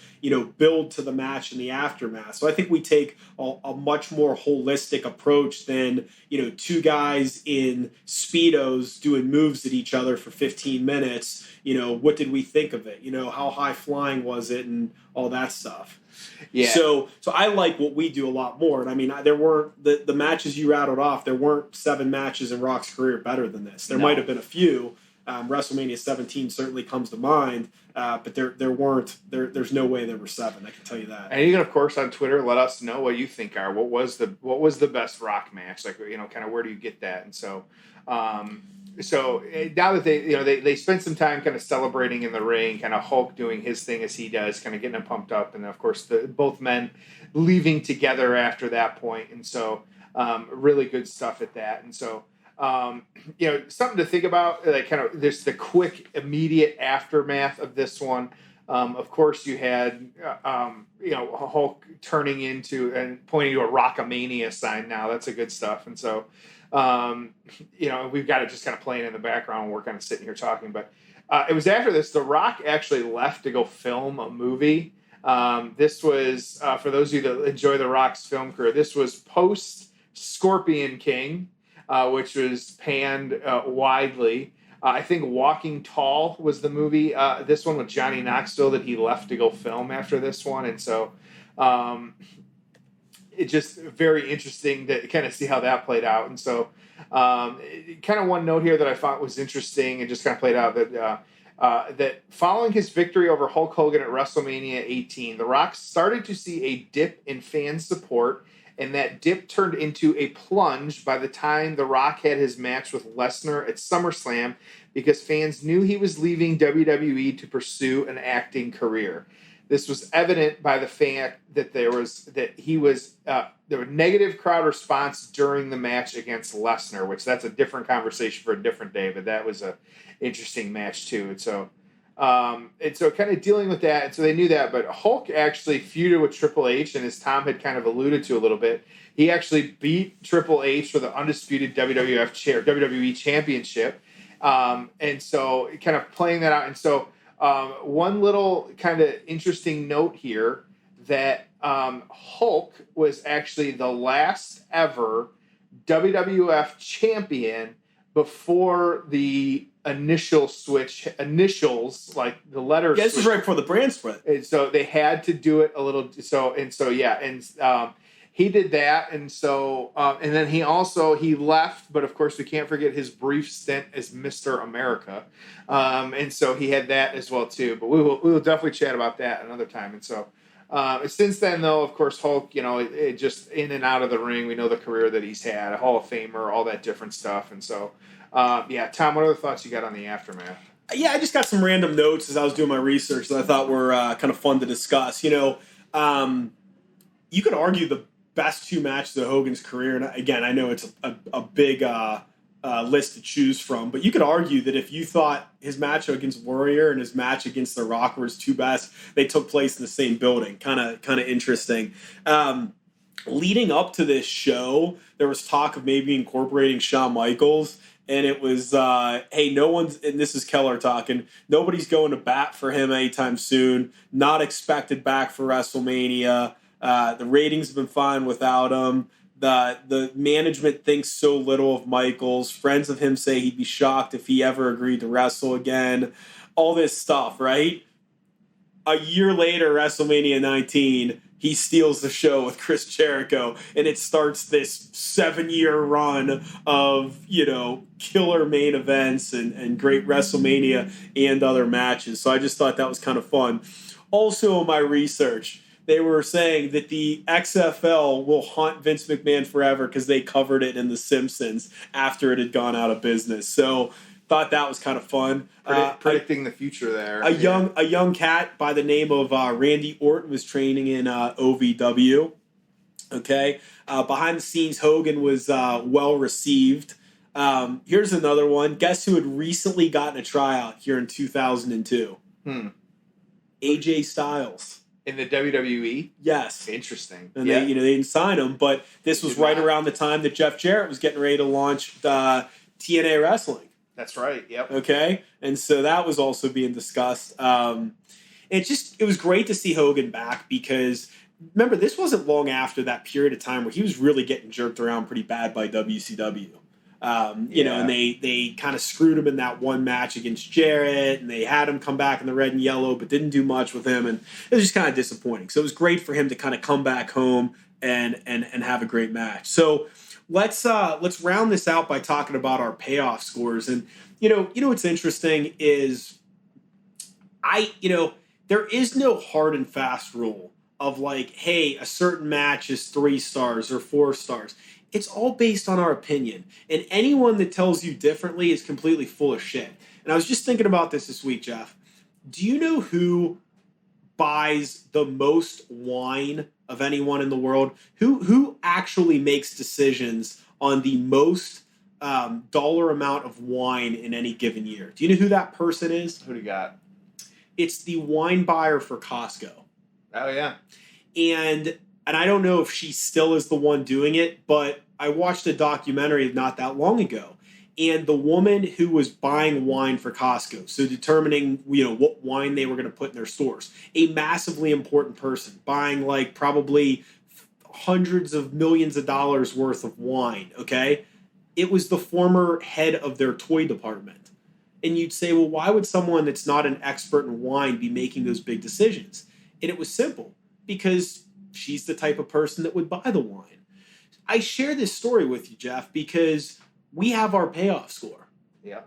build to the match and the aftermath. So I think we take a much more holistic approach than, two guys in Speedos doing moves at each other for 15 minutes. What did we think of it? How high flying was it and all that stuff. Yeah. So I like what we do a lot more. And I mean, there weren't the matches you rattled off. There weren't 7 matches in Rock's career better than this. There might have been a few. WrestleMania 17 certainly comes to mind, but there weren't. There's no way there were 7. I can tell you that. And you can, of course, on Twitter, let us know what you think are what was the best Rock match. Like, kind of where do you get that? And so. So now that they spent some time kind of celebrating in the ring, kind of Hulk doing his thing as he does, kind of getting him pumped up, and of course both men leaving together after that point, and so really good stuff at that, and so something to think about, like kind of there's the quick immediate aftermath of this one. Of course, you had Hulk turning into and pointing to a Rockamania sign. Now that's a good stuff, and so. We've got it just kind of playing in the background and we're kind of sitting here talking, but it was after this, The Rock actually left to go film a movie. This was, for those of you that enjoy The Rock's film career, this was post Scorpion King, which was panned widely. I think Walking Tall was the movie, this one with Johnny Knoxville, that he left to go film after this one. And so, it's just very interesting to kind of see how that played out. And so kind of one note here that I thought was interesting and just kind of played out that following his victory over Hulk Hogan at WrestleMania 18, The Rock started to see a dip in fan support, and that dip turned into a plunge by the time The Rock had his match with Lesnar at SummerSlam, because fans knew he was leaving WWE to pursue an acting career. This was evident by the fact that there was negative crowd response during the match against Lesnar, which that's a different conversation for a different day, but that was a interesting match too. And so kind of dealing with that, and so they knew that, but Hulk actually feuded with Triple H, and as Tom had kind of alluded to a little bit, he actually beat Triple H for the undisputed WWE Championship. And so kind of playing that out. And so one little kind of interesting note here that Hulk was actually the last ever WWF champion before the initials, like the letters. Yeah, this was right before the brand split. And so they had to do it a little. He did that, and so and then he left, but of course we can't forget his brief stint as Mr. America, and so he had that as well too. But we will definitely chat about that another time. And so since then, though, of course, Hulk, it just in and out of the ring. We know the career that he's had, a Hall of Famer, all that different stuff. And so, Tom, what other thoughts you got on the aftermath? Yeah, I just got some random notes as I was doing my research that I thought were kind of fun to discuss. You could argue the best two matches of Hogan's career, and again, I know it's a big list to choose from, but you could argue that if you thought his match against Warrior and his match against The Rock were his two best, they took place in the same building. Kind of interesting. Leading up to this show, there was talk of maybe incorporating Shawn Michaels, and it was, hey, no one's, and this is Keller talking, nobody's going to bat for him anytime soon, not expected back for WrestleMania. The ratings have been fine without him. The management thinks so little of Michaels. Friends of him say he'd be shocked if he ever agreed to wrestle again. All this stuff, right? A year later, WrestleMania 19, he steals the show with Chris Jericho, and it starts this 7-year run of, killer main events and great WrestleMania and other matches. So I just thought that was kind of fun. Also, in my research, they were saying that the XFL will haunt Vince McMahon forever because they covered it in The Simpsons after it had gone out of business. So thought that was kind of fun. Predicting the future there. A young cat by the name of Randy Orton was training in OVW. Okay. Behind the scenes, Hogan was well received. Here's another one. Guess who had recently gotten a tryout here in 2002? AJ Styles. In the WWE? Yes. Interesting. And they didn't sign him, but this was right around the time that Jeff Jarrett was getting ready to launch TNA Wrestling. That's right, yep. Okay? And so that was also being discussed. It was great to see Hogan back because, remember, this wasn't long after that period of time where he was really getting jerked around pretty bad by WCW. And they kind of screwed him in that one match against Jarrett, and they had him come back in the red and yellow, but didn't do much with him, and it was just kind of disappointing. So it was great for him to kind of come back home and have a great match. So let's round this out by talking about our payoff scores. And what's interesting is there is no hard and fast rule of like, hey, a certain match is 3 stars or 4 stars. It's all based on our opinion. And anyone that tells you differently is completely full of shit. And I was just thinking about this week, Jeff. Do you know who buys the most wine of anyone in the world? Who actually makes decisions on the most dollar amount of wine in any given year? Do you know who that person is? Who do you got? It's the wine buyer for Costco. Oh, yeah. And I don't know if she still is the one doing it, but I watched a documentary not that long ago. And the woman who was buying wine for Costco, so determining, what wine they were going to put in their stores, a massively important person, buying like probably hundreds of millions of dollars worth of wine, okay? It was the former head of their toy department. And you'd say, well, why would someone that's not an expert in wine be making those big decisions? And it was simple, because she's the type of person that would buy the wine. I share this story with you, Jeff, because we have our payoff score. Yeah.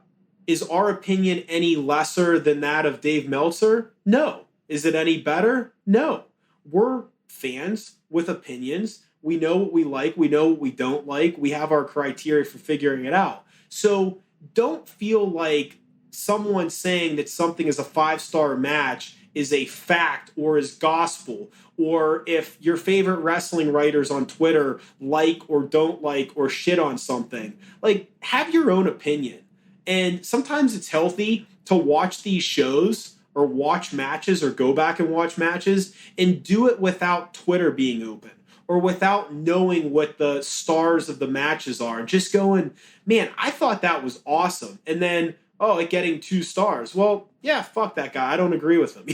Is our opinion any lesser than that of Dave Meltzer? No. Is it any better? No. We're fans with opinions. We know what we like. We know what we don't like. We have our criteria for figuring it out. So don't feel like someone saying that something is a 5-star match is a fact or is gospel, or if your favorite wrestling writers on Twitter like or don't like or shit on something. Like, have your own opinion. And sometimes it's healthy to watch these shows or watch matches or go back and watch matches and do it without Twitter being open or without knowing what the stars of the matches are. Just going, man, I thought that was awesome. And then, it getting 2 stars. Well, yeah, fuck that guy. I don't agree with him,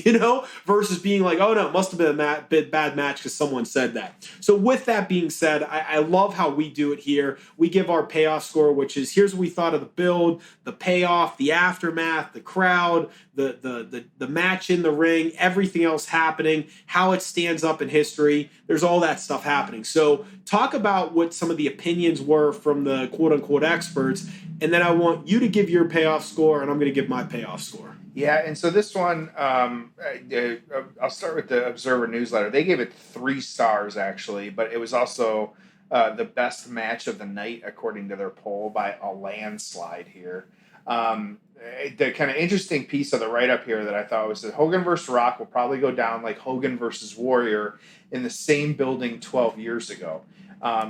versus being like, oh, no, it must have been a bad match because someone said that. So with that being said, I love how we do it here. We give our payoff score, which is here's what we thought of the build, the payoff, the aftermath, the crowd, the match in the ring, everything else happening, how it stands up in history. There's all that stuff happening. So talk about what some of the opinions were from the quote-unquote experts, and then I want you to give your payoff score, and I'm going to give my payoff score. Yeah, and so this one, I'll start with the Observer newsletter. They gave it 3 stars, actually, but it was also the best match of the night, according to their poll, by a landslide here. The kind of interesting piece of the write-up here that I thought was that Hogan vs. Rock will probably go down like Hogan vs. Warrior in the same building 12 years ago.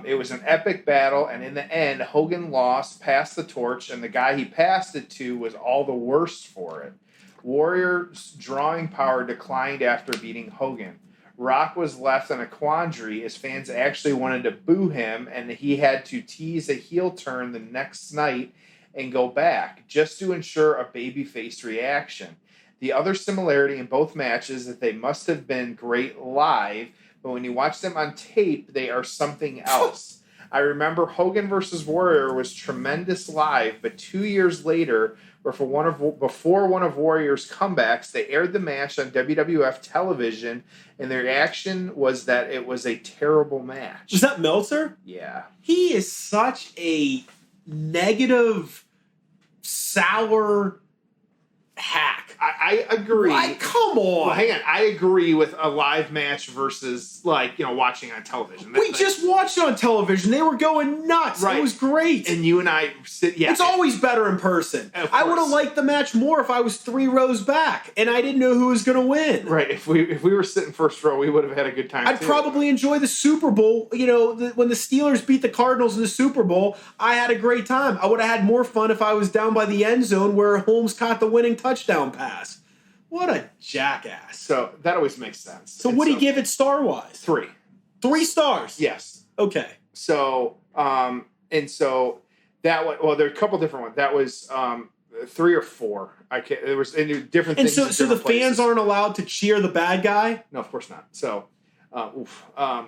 It was an epic battle, and in the end, Hogan lost, passed the torch, and the guy he passed it to was all the worse for it. Warrior's drawing power declined after beating Hogan. Rock was left in a quandary as fans actually wanted to boo him, and he had to tease a heel turn the next night and go back just to ensure a babyface reaction. The other similarity in both matches is that they must have been great live, but when you watch them on tape, they are something else. I remember Hogan vs. Warrior was tremendous live, but 2 years later, before one of Warrior's comebacks, they aired the match on WWF television, and their reaction was that it was a terrible match. Was that Meltzer? Yeah. He is such a negative, sour hack. I agree. Come on. Well, hang on. I agree with a live match versus, watching on television. We just watched it on television. They were going nuts. Right. It was great. And you and I sit, yeah. It's always better in person. I would have liked the match more if I was 3 rows back and I didn't know who was going to win. Right. If we were sitting first row, we would have had a good time, I'd probably enjoy the Super Bowl. When the Steelers beat the Cardinals in the Super Bowl, I had a great time. I would have had more fun if I was down by the end zone where Holmes caught the winning touchdown pass. What a jackass. So that always makes sense. So what do you give it star-wise? 3. 3 stars? Yes. Okay. So, and so that one, well, there are a couple different ones. That was 3 or 4. I can't, there was different things. And so the fans aren't allowed to cheer the bad guy? No, of course not. So,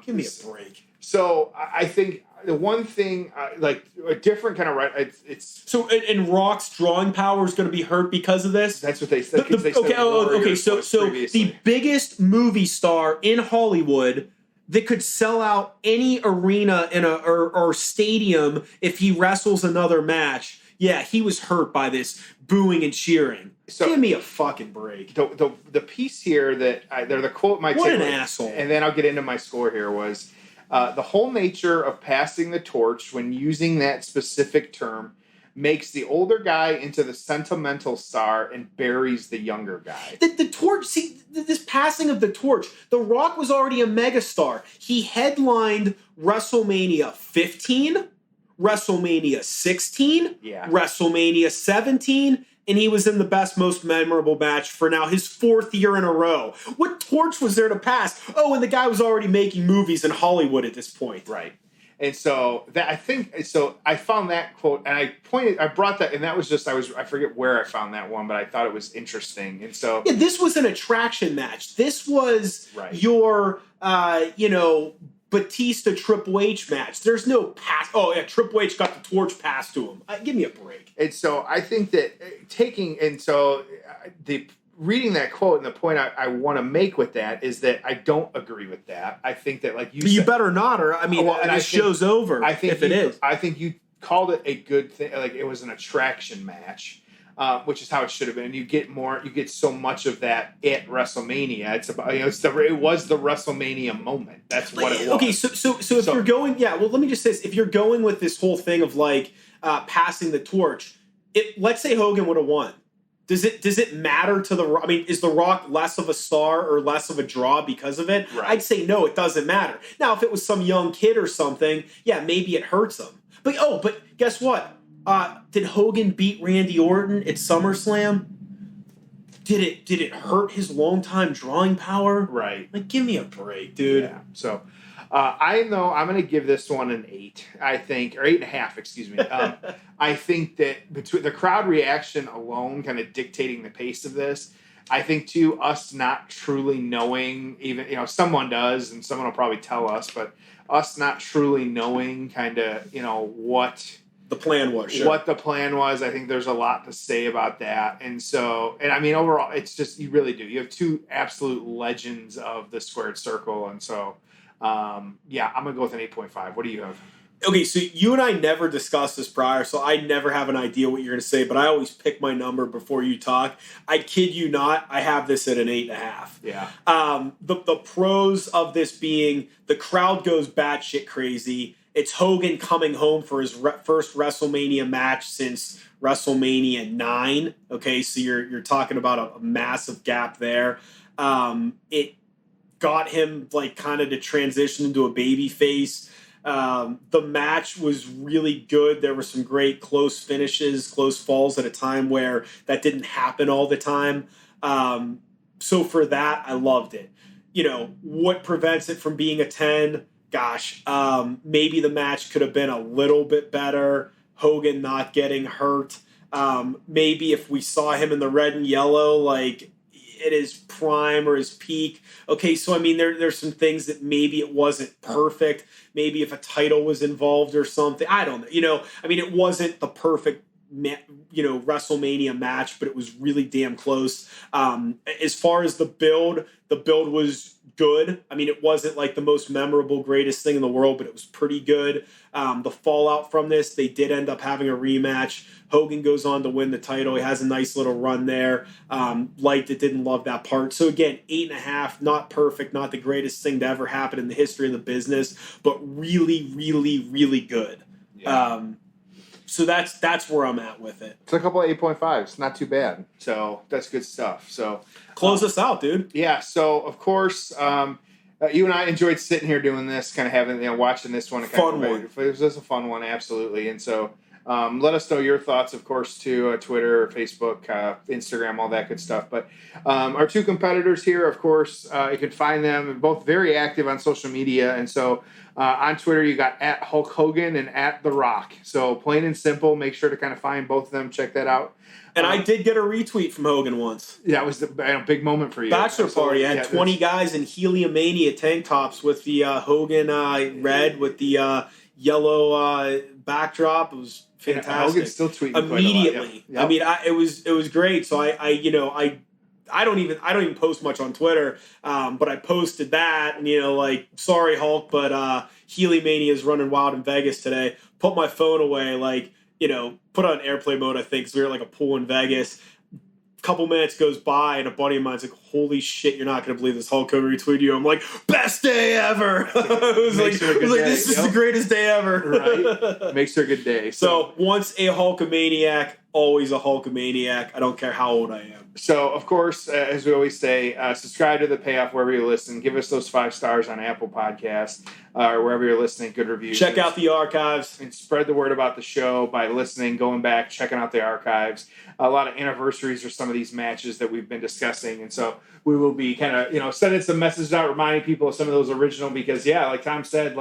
give me a break. So I think the one thing, a different kind of it's so and Rock's drawing power is going to be hurt because of this. That's what they said. So the biggest movie star in Hollywood that could sell out any arena in or stadium if he wrestles another match. Yeah, he was hurt by this booing and cheering. So, give me a fucking break. The piece here that they're the quote my what takeaway, an asshole. And then I'll get into my score here was. The whole nature of passing the torch when using that specific term makes the older guy into the sentimental star and buries the younger guy. The torch, see, this passing of the torch, The Rock was already a megastar. He headlined WrestleMania 15, WrestleMania 16, WrestleMania 17, and he was in the best, most memorable match for now his 4th year in a row. What torch was there to pass? Oh, and the guy was already making movies in Hollywood at this point. Right. And so I found that quote and I brought that, and that was just, I forget where I found that one, but I thought it was interesting. And so. Yeah, this was an attraction match. This was your, Batista Triple H match. There's no pass. Oh, yeah, Triple H got the torch passed to him. Give me a break. And so I think that reading that quote and the point I want to make with that is that I don't agree with that. I think that, like you said, you better not, or the show's over. I think if it is. I think you called it a good thing. Like it was an attraction match. Which is how it should have been. You get so much of that at WrestleMania. It's about, it was the WrestleMania moment. That's what it was. Okay, so if you're going, let me just say this. If you're going with this whole thing of passing the torch, let's say Hogan would have won. Does it matter to the? I mean, is The Rock less of a star or less of a draw because of it? Right. I'd say no, it doesn't matter. Now, if it was some young kid or something, yeah, maybe it hurts him. But guess what? Did Hogan beat Randy Orton at SummerSlam? Did it hurt his longtime drawing power? Right. Like, give me a break, dude. Yeah. So, I'm going to give this one an 8, I think, or 8.5, excuse me. I think that between the crowd reaction alone kind of dictating the pace of this, I think too, us not truly knowing, even, someone does, and someone will probably tell us, but us not truly knowing kind of, what the plan was. Sure. What the plan was, I think there's a lot to say about that. And so, I mean, overall, it's just, you really do. You have two absolute legends of the squared circle. And so, I'm going to go with an 8.5. What do you have? Okay, so you and I never discussed this prior, so I never have an idea what you're going to say, but I always pick my number before you talk. I kid you not, I have this at an 8.5. Yeah. The pros of this being the crowd goes batshit crazy. It's Hogan coming home for his first WrestleMania match since WrestleMania 9. Okay, so you're talking about a massive gap there. It got him like kind of to transition into a baby face. The match was really good. There were some great close finishes, close falls at a time where that didn't happen all the time. So for that, I loved it. What prevents it from being a 10? Gosh, maybe the match could have been a little bit better. Hogan not getting hurt. Maybe if we saw him in the red and yellow, like at his prime or his peak. Okay, so I mean, there's some things that maybe it wasn't perfect. Maybe if a title was involved or something, I don't know. I mean, it wasn't the perfect, WrestleMania match, but it was really damn close. As far as the build was good. I mean, it wasn't like the most memorable, greatest thing in the world, but it was pretty good. The fallout from this, they did end up having a rematch. Hogan goes on to win the title. He has a nice little run there. Liked it, didn't love that part. So again, 8.5, not perfect, not the greatest thing to ever happen in the history of the business, but really, really, really good. Yeah. So that's where I'm at with it. It's a couple of 8.5s. Not too bad. So that's good stuff. So close us out, dude. Yeah. So of course, you and I enjoyed sitting here doing this, kind of having, watching this one. Fun one. It was just a fun one, absolutely. And so let us know your thoughts, of course, to Twitter, Facebook, Instagram, all that good stuff. But our two competitors here, of course, you can find them both very active on social media. And so on Twitter, you got at Hulk Hogan and at The Rock. So plain and simple, make sure to kind of find both of them. Check that out. And I did get a retweet from Hogan once. That was a big moment for you. Bachelor party. I had 20 guys in Heliomania tank tops with the Hogan red with the yellow backdrop. It was fantastic. Hogan's still tweeting immediately. Yep. I mean, it was great. So I don't even post much on Twitter, but I posted that and sorry Hulk, but Heliomania is running wild in Vegas today. Put my phone away, put on airplane mode, I think, because we were at like a pool in Vegas. A couple minutes goes by, and a buddy of mine's like, holy shit, you're not going to believe this. Hulk Hogan retweeted you. I'm like, best day ever. I was like, this is the greatest day ever. Right. Makes for a good day. So once a Hulkamaniac, always a Hulkamaniac. I don't care how old I am. So, of course, as we always say, subscribe to The Payoff wherever you listen. Give us those 5 stars on Apple Podcasts or wherever you're listening. Good reviews. Check out the archives. And spread the word about the show by listening, going back, checking out the archives. A lot of anniversaries are some of these matches that we've been discussing. And so we will be kind of, sending some messages out, reminding people of some of those original because, like Tom said,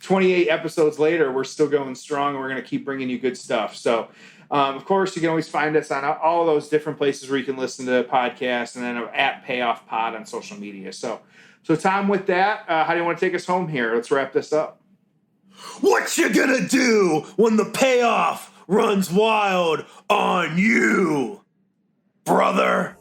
28 episodes later, we're still going strong and we're going to keep bringing you good stuff. So, of course, you can always find us on all those different places where you can listen to the podcast and then at Payoff Pod on social media. So Tom, with that, how do you want to take us home here? Let's wrap this up. What you gonna do when the payoff runs wild on you, brother?